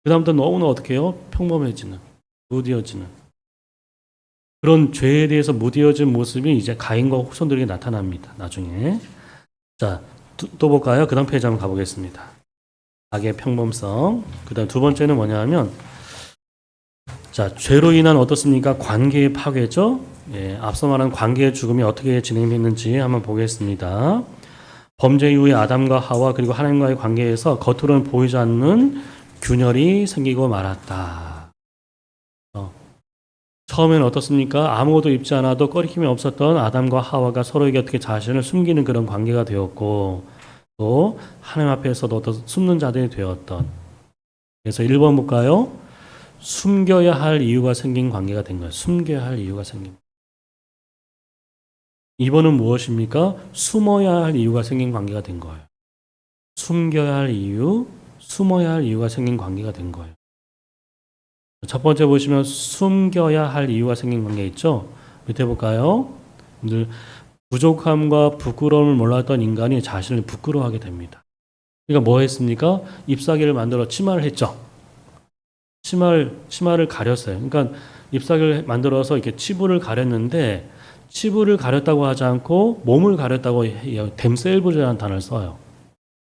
그 다음부터 너무나 어떻게 해요? 평범해지는, 무디어지는. 그런 죄에 대해서 무디어진 모습이 이제 가인과 후손들에게 나타납니다. 나중에. 자, 또 볼까요? 그 다음 페이지 한번 가보겠습니다. 악의 평범성. 그 다음 두 번째는 뭐냐 하면, 자, 죄로 인한 어떻습니까? 관계의 파괴죠? 예, 앞서 말한 관계의 죽음이 어떻게 진행됐는지 한번 보겠습니다. 범죄 이후에 아담과 하와 그리고 하나님과의 관계에서 겉으로는 보이지 않는 균열이 생기고 말았다. 처음에는 어떻습니까? 아무것도 입지 않아도 꺼리낌이 없었던 아담과 하와가 서로에게 어떻게 자신을 숨기는 그런 관계가 되었고, 또 하나님 앞에서도 어떤 숨는 자들이 되었던. 그래서 1번 볼까요? 숨겨야 할 이유가 생긴 관계가 된 거예요. 숨겨야 할 이유가 생긴. 2번은 무엇입니까? 숨어야 할 이유가 생긴 관계가 된 거예요. 숨겨야 할 이유, 숨어야 할 이유가 생긴 관계가 된 거예요. 첫 번째 보시면 숨겨야 할 이유가 생긴 관계 있죠? 밑에 볼까요? 부족함과 부끄러움을 몰랐던 인간이 자신을 부끄러워하게 됩니다. 그러니까 뭐 했습니까? 잎사귀를 만들어 치마를 했죠. 치마를 가렸어요. 그러니까 잎사귀를 만들어서 이렇게 치부를 가렸는데 치부를 가렸다고 하지 않고 몸을 가렸다고 해요. 댐셀브라는 단어를 써요.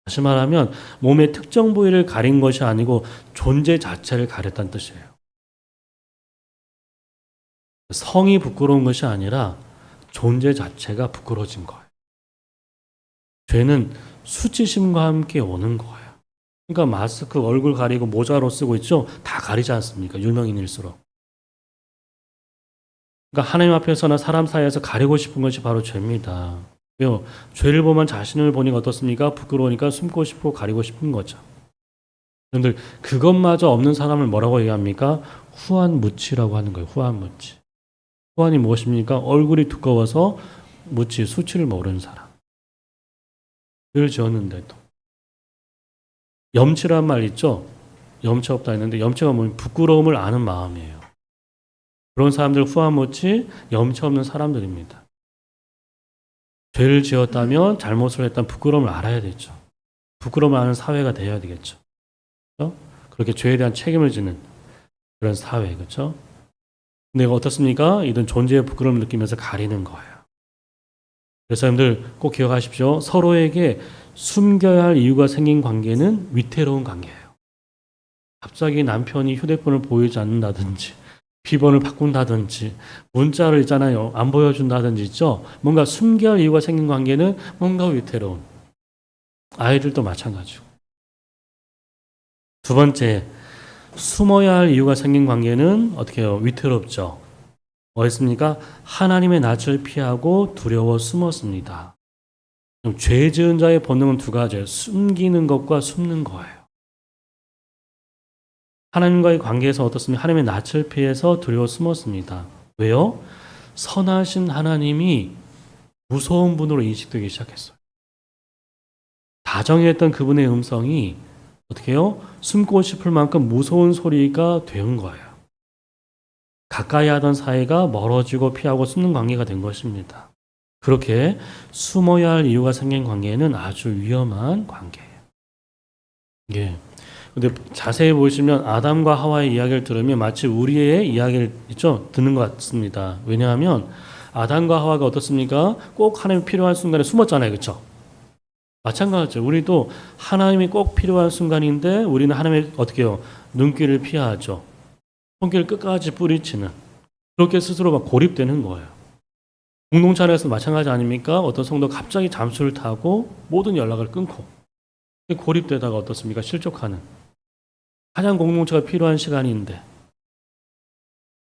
다시 말하면 몸의 특정 부위를 가린 것이 아니고 존재 자체를 가렸다는 뜻이에요. 성이 부끄러운 것이 아니라 존재 자체가 부끄러워진 거예요. 죄는 수치심과 함께 오는 거예요. 그러니까 마스크 얼굴 가리고 모자로 쓰고 있죠. 다 가리지 않습니까? 유명인일수록. 그러니까 하나님 앞에서나 사람 사이에서 가리고 싶은 것이 바로 죄입니다. 왜요? 죄를 보면 자신을 보니까 어떻습니까? 부끄러우니까 숨고 싶고 가리고 싶은 거죠. 그런데 그것마저 없는 사람을 뭐라고 얘기합니까? 후한무치라고 하는 거예요. 후한무치. 후한이 무엇입니까? 얼굴이 두꺼워서 무치, 수치를 모르는 사람. 늘 지었는데도. 염치란 말 있죠? 염치 없다 했는데 염치가 뭐냐면 부끄러움을 아는 마음이에요. 그런 사람들 후한무치, 염치 없는 사람들입니다. 죄를 지었다면 잘못을 했다면 부끄러움을 알아야 되죠. 부끄러움을 아는 사회가 되어야 되겠죠. 그렇죠? 그렇게 죄에 대한 책임을 지는 그런 사회, 그렇죠? 근데 어떻습니까? 이런 존재의 부끄러움을 느끼면서 가리는 거예요. 그래서 여러분들 꼭 기억하십시오. 서로에게 숨겨야 할 이유가 생긴 관계는 위태로운 관계예요. 갑자기 남편이 휴대폰을 보이지 않는다든지 비번을 바꾼다든지 문자를 있잖아요. 안 보여준다든지 있죠. 뭔가 숨겨야 할 이유가 생긴 관계는 뭔가 위태로운. 아이들도 마찬가지고. 두 번째, 숨어야 할 이유가 생긴 관계는 어떻게 해요? 위태롭죠. 뭐였습니까? 하나님의 낯을 피하고 두려워 숨었습니다. 죄 지은 자의 본능은 두 가지예요. 숨기는 것과 숨는 거예요. 하나님과의 관계에서 어떻습니까? 하나님의 낯을 피해서 두려워 숨었습니다. 왜요? 선하신 하나님이 무서운 분으로 인식되기 시작했어요. 다정했던 그분의 음성이 어떻게 해요? 숨고 싶을 만큼 무서운 소리가 된 거예요. 가까이 하던 사이가 멀어지고 피하고 숨는 관계가 된 것입니다. 그렇게 숨어야 할 이유가 생긴 관계는 아주 위험한 관계예요. 예. 근데 자세히 보시면 아담과 하와의 이야기를 들으면 마치 우리의 이야기를 있죠? 듣는 것 같습니다. 왜냐하면 아담과 하와가 어떻습니까? 꼭 하나님이 필요한 순간에 숨었잖아요. 그렇죠? 마찬가지죠. 우리도 하나님이 꼭 필요한 순간인데 우리는 하나님의 어떻게 해요? 눈길을 피하죠. 손길 끝까지 뿌리치는. 그렇게 스스로 막 고립되는 거예요. 공동체 안에서 마찬가지 아닙니까? 어떤 성도 갑자기 잠수를 타고 모든 연락을 끊고 고립되다가 어떻습니까? 실족하는. 가장 공동체가 필요한 시간인데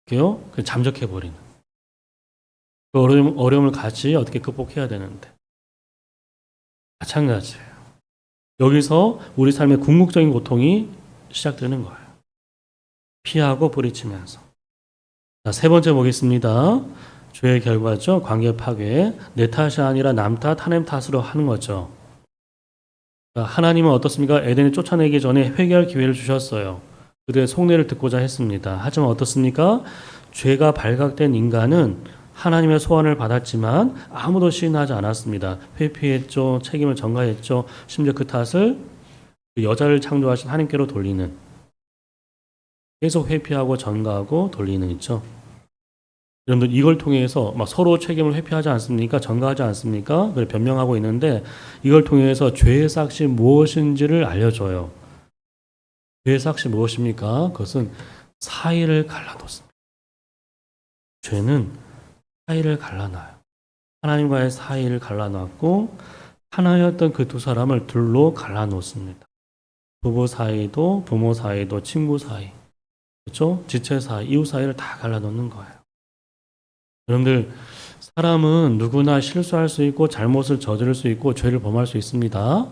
그게요? 잠적해버리는. 그 어려움을 같이 어떻게 극복해야 되는데 마찬가지예요. 여기서 우리 삶의 궁극적인 고통이 시작되는 거예요. 피하고 뿌리치면서. 자, 세 번째 보겠습니다. 죄의 결과죠. 관계 파괴. 내 탓이 아니라 남 탓, 하나님 탓으로 하는 거죠. 자, 하나님은 어떻습니까? 에덴을 쫓아내기 전에 회개할 기회를 주셨어요. 그들의 속내를 듣고자 했습니다. 하지만 어떻습니까? 죄가 발각된 인간은 하나님의 소원을 받았지만 아무도 시인하지 않았습니다. 회피했죠. 책임을 전가했죠. 심지어 그 탓을 그 여자를 창조하신 하나님께로 돌리는, 계속 회피하고 전가하고 돌리는 있죠. 여러분들 이걸 통해서 막 서로 책임을 회피하지 않습니까? 전가하지 않습니까? 그걸 변명하고 있는데 이걸 통해서 죄의 삭시 무엇인지를 알려줘요. 죄의 삭시 무엇입니까? 그것은 사이를 갈라놓습니다. 죄는 사이를 갈라놔요. 하나님과의 사이를 갈라놨고 하나였던 그 두 사람을 둘로 갈라놓습니다. 부부 사이도 부모 사이도 친구 사이, 그렇죠? 지체 사이, 이웃 사이를 다 갈라놓는 거예요. 여러분들 사람은 누구나 실수할 수 있고 잘못을 저지를 수 있고 죄를 범할 수 있습니다.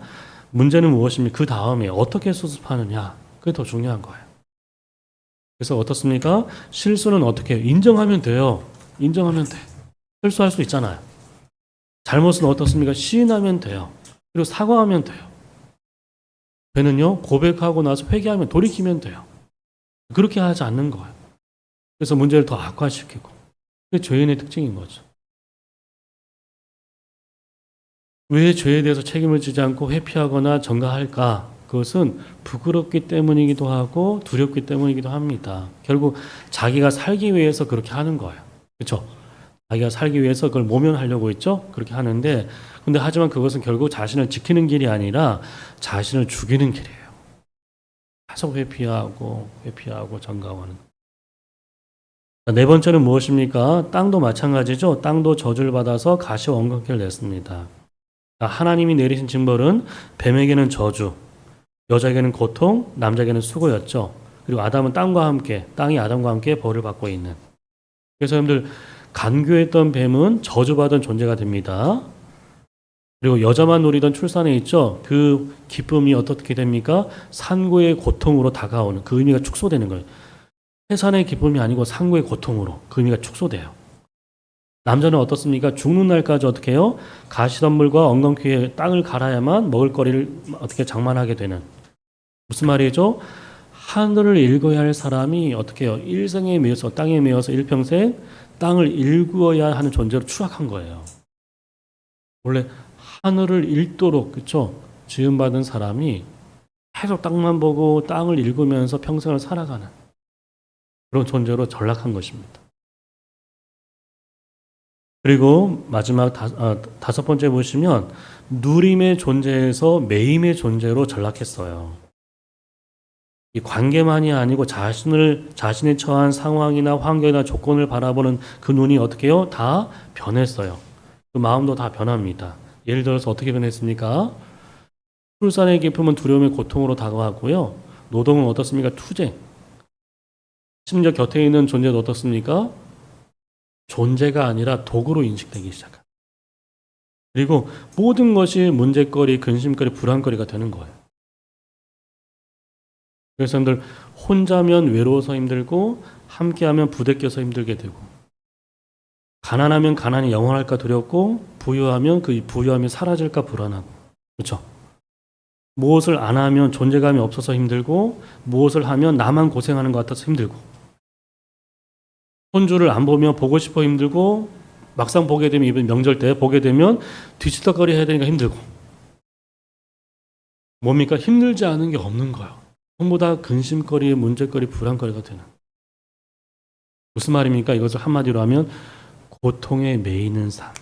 문제는 무엇입니까? 그 다음에 어떻게 수습하느냐, 그게 더 중요한 거예요. 그래서 어떻습니까? 실수는 어떻게 해요? 인정하면 돼요. 인정하면 돼. 실수할 수 있잖아요. 잘못은 어떻습니까? 시인하면 돼요. 그리고 사과하면 돼요. 죄는요, 고백하고 나서 회개하면 돌이키면 돼요. 그렇게 하지 않는 거예요. 그래서 문제를 더 악화시키고. 그게 죄인의 특징인 거죠. 왜 죄에 대해서 책임을 지지 않고 회피하거나 전가할까? 그것은 부끄럽기 때문이기도 하고 두렵기 때문이기도 합니다. 결국 자기가 살기 위해서 그렇게 하는 거예요. 그렇죠? 자기가 살기 위해서 그걸 모면하려고 했죠? 그렇게 하는데 근데 하지만 그것은 결국 자신을 지키는 길이 아니라 자신을 죽이는 길이에요. 계속 회피하고 전가하는. 네 번째는 무엇입니까? 땅도 마찬가지죠. 땅도 저주를 받아서 가시와 엉겅퀴를 냈습니다. 하나님이 내리신 징벌은 뱀에게는 저주, 여자에게는 고통, 남자에게는 수고였죠. 그리고 아담은 땅이 아담과 함께 벌을 받고 있는. 그래서 여러분들 간교했던 뱀은 저주받은 존재가 됩니다. 그리고 여자만 누리던 출산에 있죠. 그 기쁨이 어떻게 됩니까? 산고의 고통으로 다가오는, 그 의미가 축소되는 거예요. 해산의 기쁨이 아니고 산고의 고통으로 그 의미가 축소돼요. 남자는 어떻습니까? 죽는 날까지 어떻게 해요? 가시덤불과 엉겅퀴에 땅을 갈아야만 먹을거리를 어떻게 장만하게 되는. 무슨 말이죠? 하늘을 읽어야 할 사람이 어떻게 해요? 일생에 매여서 땅에 매여서 일평생 땅을 읽어야 하는 존재로 추락한 거예요. 원래 하늘을 읽도록, 그렇죠? 지음받은 사람이 계속 땅만 보고 땅을 읽으면서 평생을 살아가는 그런 존재로 전락한 것입니다. 그리고 마지막 다섯 번째 보시면 누림의 존재에서 매임의 존재로 전락했어요. 이 관계만이 아니고 자신이 처한 상황이나 환경이나 조건을 바라보는 그 눈이 어떻게 해요? 다 변했어요. 그 마음도 다 변합니다. 예를 들어서 어떻게 변했습니까? 출산의 기쁨은 두려움의 고통으로 다가왔고요. 노동은 어떻습니까? 투쟁. 심지어 곁에 있는 존재도 어떻습니까? 존재가 아니라 도구로 인식되기 시작합니다. 그리고 모든 것이 문제거리, 근심거리, 불안거리가 되는 거예요. 그래서 여러분들 혼자면 외로워서 힘들고 함께하면 부대껴서 힘들게 되고 가난하면 가난이 영원할까 두렵고 부유하면 그 부유함이 사라질까 불안하고 그렇죠? 무엇을 안 하면 존재감이 없어서 힘들고 무엇을 하면 나만 고생하는 것 같아서 힘들고 손주를 안 보면 보고 싶어 힘들고 막상 보게 되면 이번 명절 때 보게 되면 뒤치다거리 해야 되니까 힘들고 뭡니까? 힘들지 않은 게 없는 거예요. 전부 다 근심거리, 문제거리, 불안거리가 되는. 무슨 말입니까? 이것을 한마디로 하면 고통에 매이는 삶,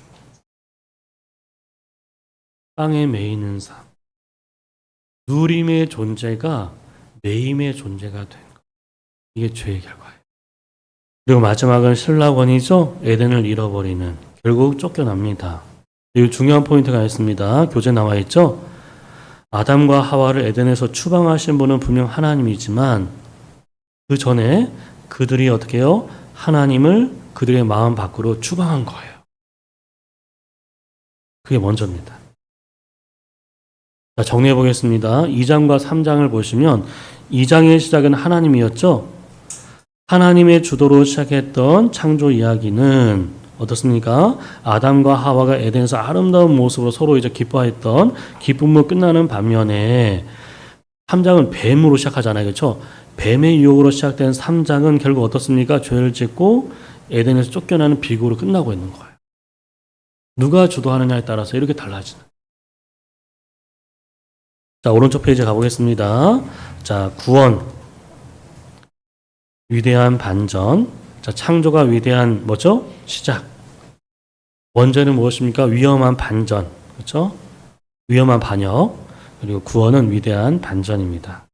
땅에 매이는 삶, 누림의 존재가 매임의 존재가 된 것. 이게 죄의 결과예요. 그리고 마지막은 신라원이죠. 에덴을 잃어버리는. 결국 쫓겨납니다. 그리고 중요한 포인트가 있습니다. 교재 나와 있죠. 아담과 하와를 에덴에서 추방하신 분은 분명 하나님이지만 그 전에 그들이 어떻게 해요? 하나님을 그들의 마음 밖으로 추방한 거예요. 그게 먼저입니다. 자, 정리해 보겠습니다. 2장과 3장을 보시면 2장의 시작은 하나님이었죠. 하나님의 주도로 시작했던 창조 이야기는 어떻습니까? 아담과 하와가 에덴에서 아름다운 모습으로 서로 이제 기뻐했던 기쁨으로 끝나는 반면에 3장은 뱀으로 시작하잖아요. 그렇죠? 뱀의 유혹으로 시작된 3장은 결국 어떻습니까? 죄를 짓고 에덴에서 쫓겨나는 비극으로 끝나고 있는 거예요. 누가 주도하느냐에 따라서 이렇게 달라지는. 자, 오른쪽 페이지 가보겠습니다. 자, 구원. 위대한 반전. 자, 창조가 위대한 뭐죠? 시작. 원죄는 무엇입니까? 위험한 반전. 그렇죠? 위험한 반역. 그리고 구원은 위대한 반전입니다.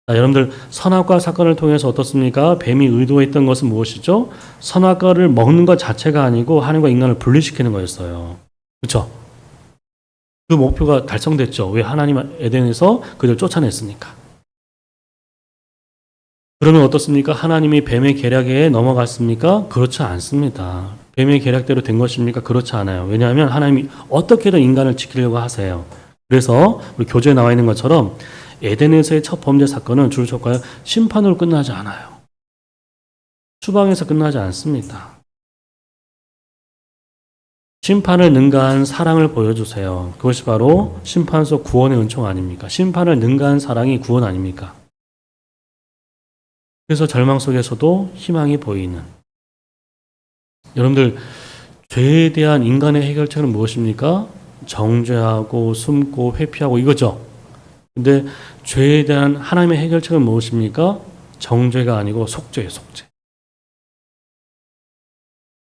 자, 여러분들 선악과 사건을 통해서 어떻습니까? 뱀이 의도했던 것은 무엇이죠? 선악과를 먹는 것 자체가 아니고 하나님과 인간을 분리시키는 거였어요. 그렇죠? 그 목표가 달성됐죠. 왜? 하나님 에덴에서 그들 쫓아냈으니까. 그러면 어떻습니까? 하나님이 뱀의 계략에 넘어갔습니까? 그렇지 않습니다. 뱀의 계략대로 된 것입니까? 그렇지 않아요. 왜냐하면 하나님이 어떻게든 인간을 지키려고 하세요. 그래서 우리 교재에 나와 있는 것처럼 에덴에서의 첫 범죄 사건은 주를 쳤고요. 심판으로 끝나지 않아요. 추방에서 끝나지 않습니다. 심판을 능가한 사랑을 보여주세요. 그것이 바로 심판서 구원의 은총 아닙니까? 심판을 능가한 사랑이 구원 아닙니까? 그래서 절망 속에서도 희망이 보이는. 여러분들 죄에 대한 인간의 해결책은 무엇입니까? 정죄하고 숨고 회피하고 이거죠. 근데 죄에 대한 하나님의 해결책은 무엇입니까? 정죄가 아니고 속죄예요, 속죄.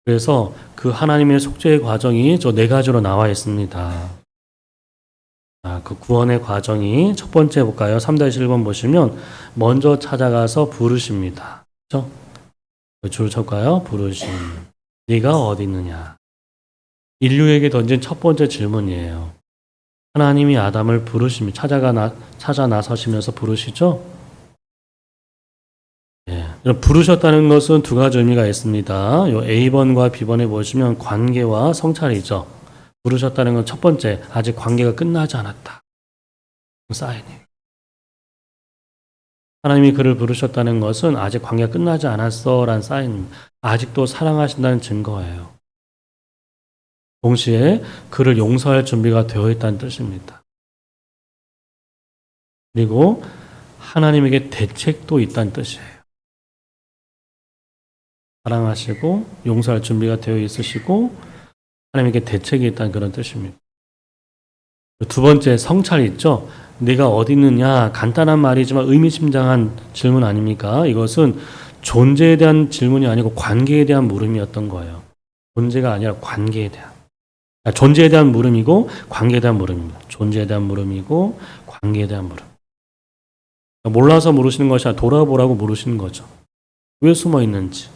그래서 그 하나님의 속죄의 과정이 저 네 가지로 나와 있습니다. 그 구원의 과정이 첫 번째 볼까요? 3-1번 보시면 먼저 찾아가서 부르십니다. 그렇죠? 줄 쳤까요? 부르심. 네가 어디 있느냐? 인류에게 던진 첫 번째 질문이에요. 하나님이 아담을 부르시며 찾아 나서시면서 부르시죠? 부르셨다는 것은 두 가지 의미가 있습니다. 요 A번과 B번에 보시면 관계와 성찰이죠. 부르셨다는 건 첫 번째, 아직 관계가 끝나지 않았다. 사인이에요. 하나님이 그를 부르셨다는 것은 아직 관계가 끝나지 않았어 라는 사인입니다. 아직도 사랑하신다는 증거예요. 동시에 그를 용서할 준비가 되어 있다는 뜻입니다. 그리고 하나님에게 대책도 있다는 뜻이에요. 사랑하시고 용서할 준비가 되어 있으시고 하나님에게 대책이 있다는 그런 뜻입니다. 두 번째 성찰이 있죠. 네가 어디 있느냐 간단한 말이지만 의미심장한 질문 아닙니까? 이것은 존재에 대한 질문이 아니고 관계에 대한 물음이었던 거예요. 존재가 아니라 관계에 대한. 존재에 대한 물음이고 관계에 대한 물음입니다. 존재에 대한 물음이고 관계에 대한 물음. 몰라서 물으시는 것이 아니라 돌아보라고 물으시는 거죠. 왜 숨어 있는지.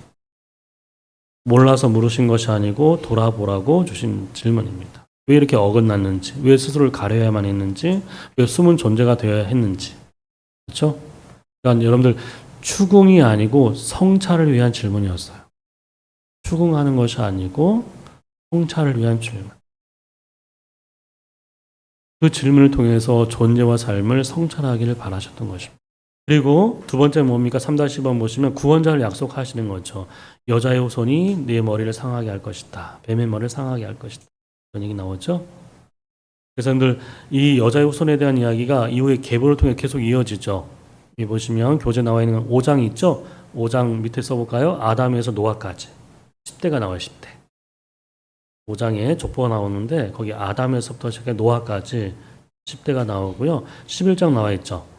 몰라서 물으신 것이 아니고 돌아보라고 주신 질문입니다. 왜 이렇게 어긋났는지, 왜 스스로를 가려야만 했는지, 왜 숨은 존재가 되어야 했는지. 그렇죠? 그러니까 여러분들 추궁이 아니고 성찰을 위한 질문이었어요. 추궁하는 것이 아니고 성찰을 위한 질문. 그 질문을 통해서 존재와 삶을 성찰하기를 바라셨던 것입니다. 그리고 두 번째 뭡니까? 3-10번 보시면 구원자를 약속하시는 거죠. 여자의 후손이 네 머리를 상하게 할 것이다. 뱀의 머리를 상하게 할 것이다. 그런 얘기 나오죠. 그래서 이 여자의 후손에 대한 이야기가 이후에 계보를 통해 계속 이어지죠. 여기 보시면 교재 나와 있는 5장이 있죠. 5장 밑에 써볼까요? 아담에서 노아까지 10대가 나와요. 10대. 5장에 족보가 나오는데 거기 아담에서부터 시작해 노아까지 10대가 나오고요. 11장 나와 있죠.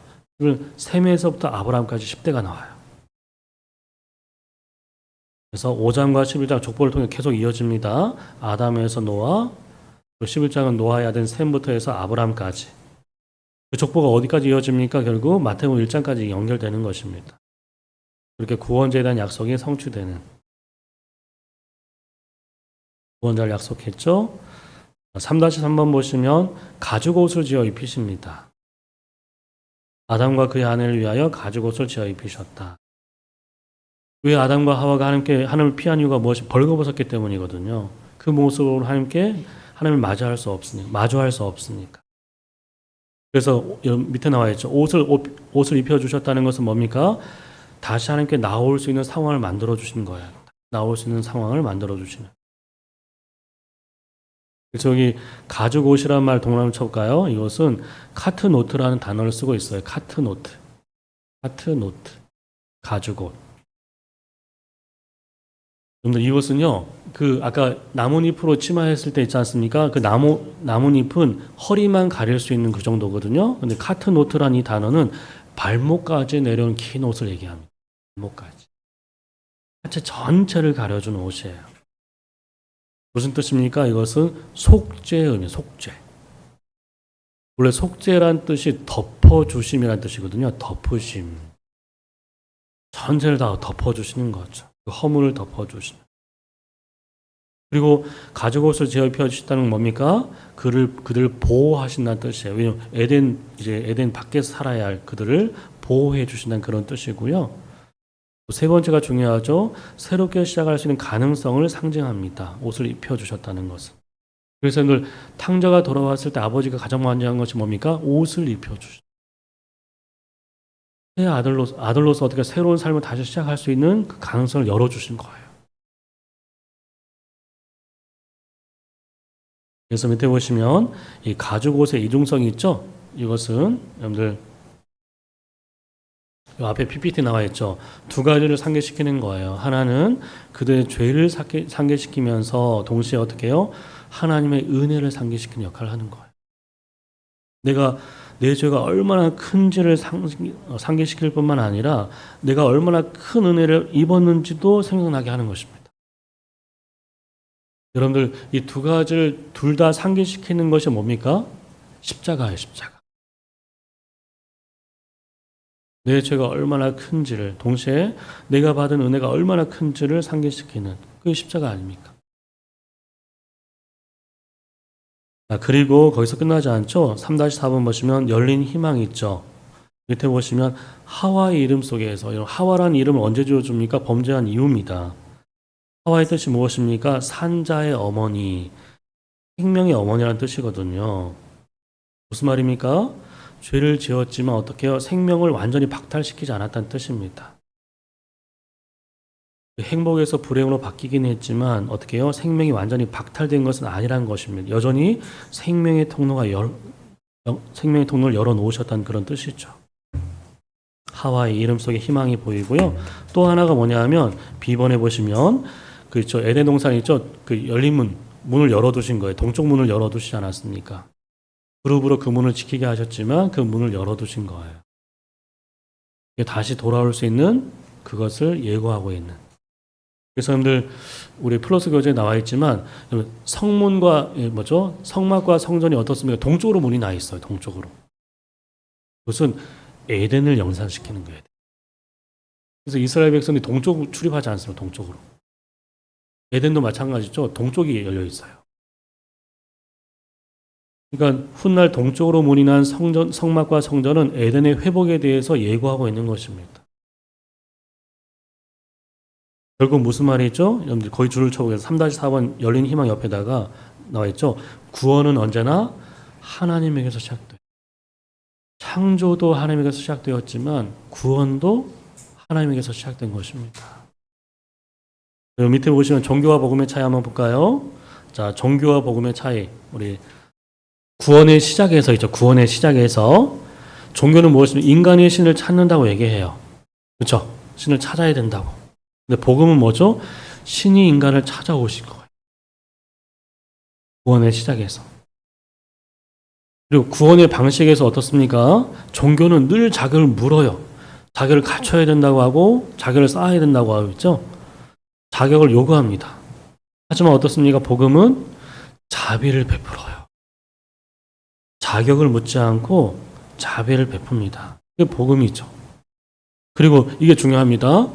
셈에서부터 아브라함까지 10대가 나와요. 그래서 5장과 11장 족보를 통해 계속 이어집니다. 아담에서 노아, 11장은 노아의 아들 셈부터 해서 아브라함까지. 그 족보가 어디까지 이어집니까? 결국 마태복음 1장까지 연결되는 것입니다. 그렇게 구원자에 대한 약속이 성취되는. 구원자를 약속했죠. 3-3번 보시면 가죽옷을 지어 입히십니다. 아담과 그의 아내를 위하여 가죽옷을 지어 입히셨다. 왜 아담과 하와가 하나님을 피한 이유가 무엇이? 벌거벗었기 때문이거든요. 그 모습으로 하나님을 마주할 수 없으니까. 그래서 밑에 나와 있죠. 옷을 입혀주셨다는 것은 뭡니까? 다시 하나님께 나올 수 있는 상황을 만들어 주신 거예요. 나올 수 있는 상황을 만들어 주시는. 저기 가죽 옷이란 말 동그라미 쳐볼까요? 이것은 카트노트라는 단어를 쓰고 있어요. 카트노트, 카트노트, 가죽 옷. 여러분들 이것은요, 그 아까 나뭇잎으로 치마했을 때 있지 않습니까? 그 나뭇잎은 허리만 가릴 수 있는 그 정도거든요. 근데 카트노트란 이 단어는 발목까지 내려온 긴 옷을 얘기합니다. 발목까지. 하체 전체를 가려주는 옷이에요. 무슨 뜻입니까? 이것은 속죄의 의미, 속죄. 원래 속죄란 뜻이 덮어주심이란 뜻이거든요. 덮으심. 전체를 다 덮어주시는 거죠. 그 허물을 덮어주시는. 그리고 가죽 옷을 제어 주셨다는 건 뭡니까? 그들을 보호하신다는 뜻이에요. 왜냐하면 에덴 밖에서 살아야 할 그들을 보호해 주신다는 그런 뜻이고요. 세 번째가 중요하죠. 새롭게 시작할 수 있는 가능성을 상징합니다. 옷을 입혀주셨다는 것은. 그래서 오늘 탕자가 돌아왔을 때 아버지가 가장 먼저 한 것이 뭡니까? 옷을 입혀주신. 새 아들로서 어떻게 새로운 삶을 다시 시작할 수 있는 그 가능성을 열어주신 거예요. 그래서 밑에 보시면 이 가죽 옷의 이중성이 있죠. 이것은 여러분들 앞에 PPT 나와 있죠. 두 가지를 상기시키는 거예요. 하나는 그들의 죄를 상기시키면서 동시에 어떻게 해요? 하나님의 은혜를 상기시키는 역할을 하는 거예요. 내가 내 죄가 얼마나 큰지를 상기시킬 뿐만 아니라 내가 얼마나 큰 은혜를 입었는지도 생각나게 하는 것입니다. 여러분들 이 두 가지를 둘 다 상기시키는 것이 뭡니까? 십자가예요, 십자가. 내 죄가 얼마나 큰지를 동시에 내가 받은 은혜가 얼마나 큰지를 상기시키는 그게 십자가 아닙니까? 그리고 거기서 끝나지 않죠. 3-4번 보시면 열린 희망이 있죠. 밑에 보시면 하와의 이름 속에서 하와라는 이름을 언제 지어줍니까? 범죄한 이유입니다. 하와의 뜻이 무엇입니까? 산자의 어머니, 생명의 어머니라는 뜻이거든요. 무슨 말입니까? 죄를 지었지만 어떻게 해요? 생명을 완전히 박탈시키지 않았다는 뜻입니다. 행복에서 불행으로 바뀌긴 했지만 어떻게 해요? 생명이 완전히 박탈된 것은 아니라는 것입니다. 여전히 생명의 통로를 열어놓으셨다는 그런 뜻이죠. 하와의 이름 속에 희망이 보이고요. 또 하나가 뭐냐면 B번에 보시면 그렇죠. 에덴 동산 있죠. 그 열린 문을 열어두신 거예요. 동쪽 문을 열어두시지 않았습니까? 그룹으로 그 문을 지키게 하셨지만 그 문을 열어두신 거예요. 다시 돌아올 수 있는 그것을 예고하고 있는. 그래서 여러분들 우리 플러스 교재에 나와 있지만 성문과 성막과 성전이 어떻습니까? 동쪽으로 문이 나 있어요. 동쪽으로. 그것은 에덴을 연상시키는 거예요. 그래서 이스라엘 백성이 동쪽 출입하지 않습니다. 동쪽으로. 에덴도 마찬가지죠. 동쪽이 열려 있어요. 그러니까 훗날 동쪽으로 문이 난 성막과 성전은 에덴의 회복에 대해서 예고하고 있는 것입니다. 결국 무슨 말이죠? 여러분들 거의 줄을 쳐보겠습니다. 3-4번 열린 희망 옆에다가 나와 있죠. 구원은 언제나 하나님에게서 시작돼요. 창조도 하나님에게서 시작되었지만 구원도 하나님에게서 시작된 것입니다. 밑에 보시면 종교와 복음의 차이 한번 볼까요? 자, 종교와 복음의 차이. 우리 구원의 시작에서 있죠. 구원의 시작에서 종교는 무엇이냐면 인간의 신을 찾는다고 얘기해요. 그렇죠? 신을 찾아야 된다고. 근데 복음은 뭐죠? 신이 인간을 찾아오신 거예요. 구원의 시작에서. 그리고 구원의 방식에서 어떻습니까? 종교는 늘 자기를 물어요. 자기를 갖춰야 된다고 하고 자기를 쌓아야 된다고 하고 있죠. 자격을 요구합니다. 하지만 어떻습니까? 복음은 자비를 베풀어요. 자격을 묻지 않고 자비를 베풉니다. 그게 복음이죠. 그리고 이게 중요합니다.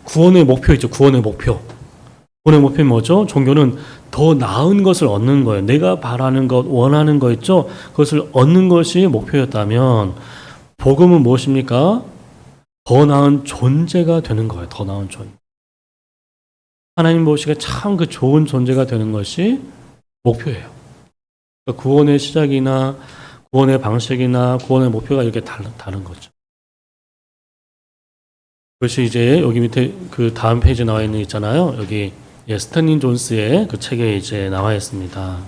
구원의 목표 있죠. 구원의 목표. 구원의 목표는 뭐죠? 종교는 더 나은 것을 얻는 거예요. 내가 바라는 것, 원하는 거 있죠? 그것을 얻는 것이 목표였다면 복음은 무엇입니까? 더 나은 존재가 되는 거예요. 더 나은 존재. 하나님 보시기에 참 그 좋은 존재가 되는 것이 목표예요. 그러니까 구원의 시작이나 구원의 방식이나 구원의 목표가 이렇게 다른 거죠. 그것이 이제 여기 밑에 그 다음 페이지에 나와 있는 있잖아요. 여기 스탠리 존스의 그 책에 이제 나와 있습니다.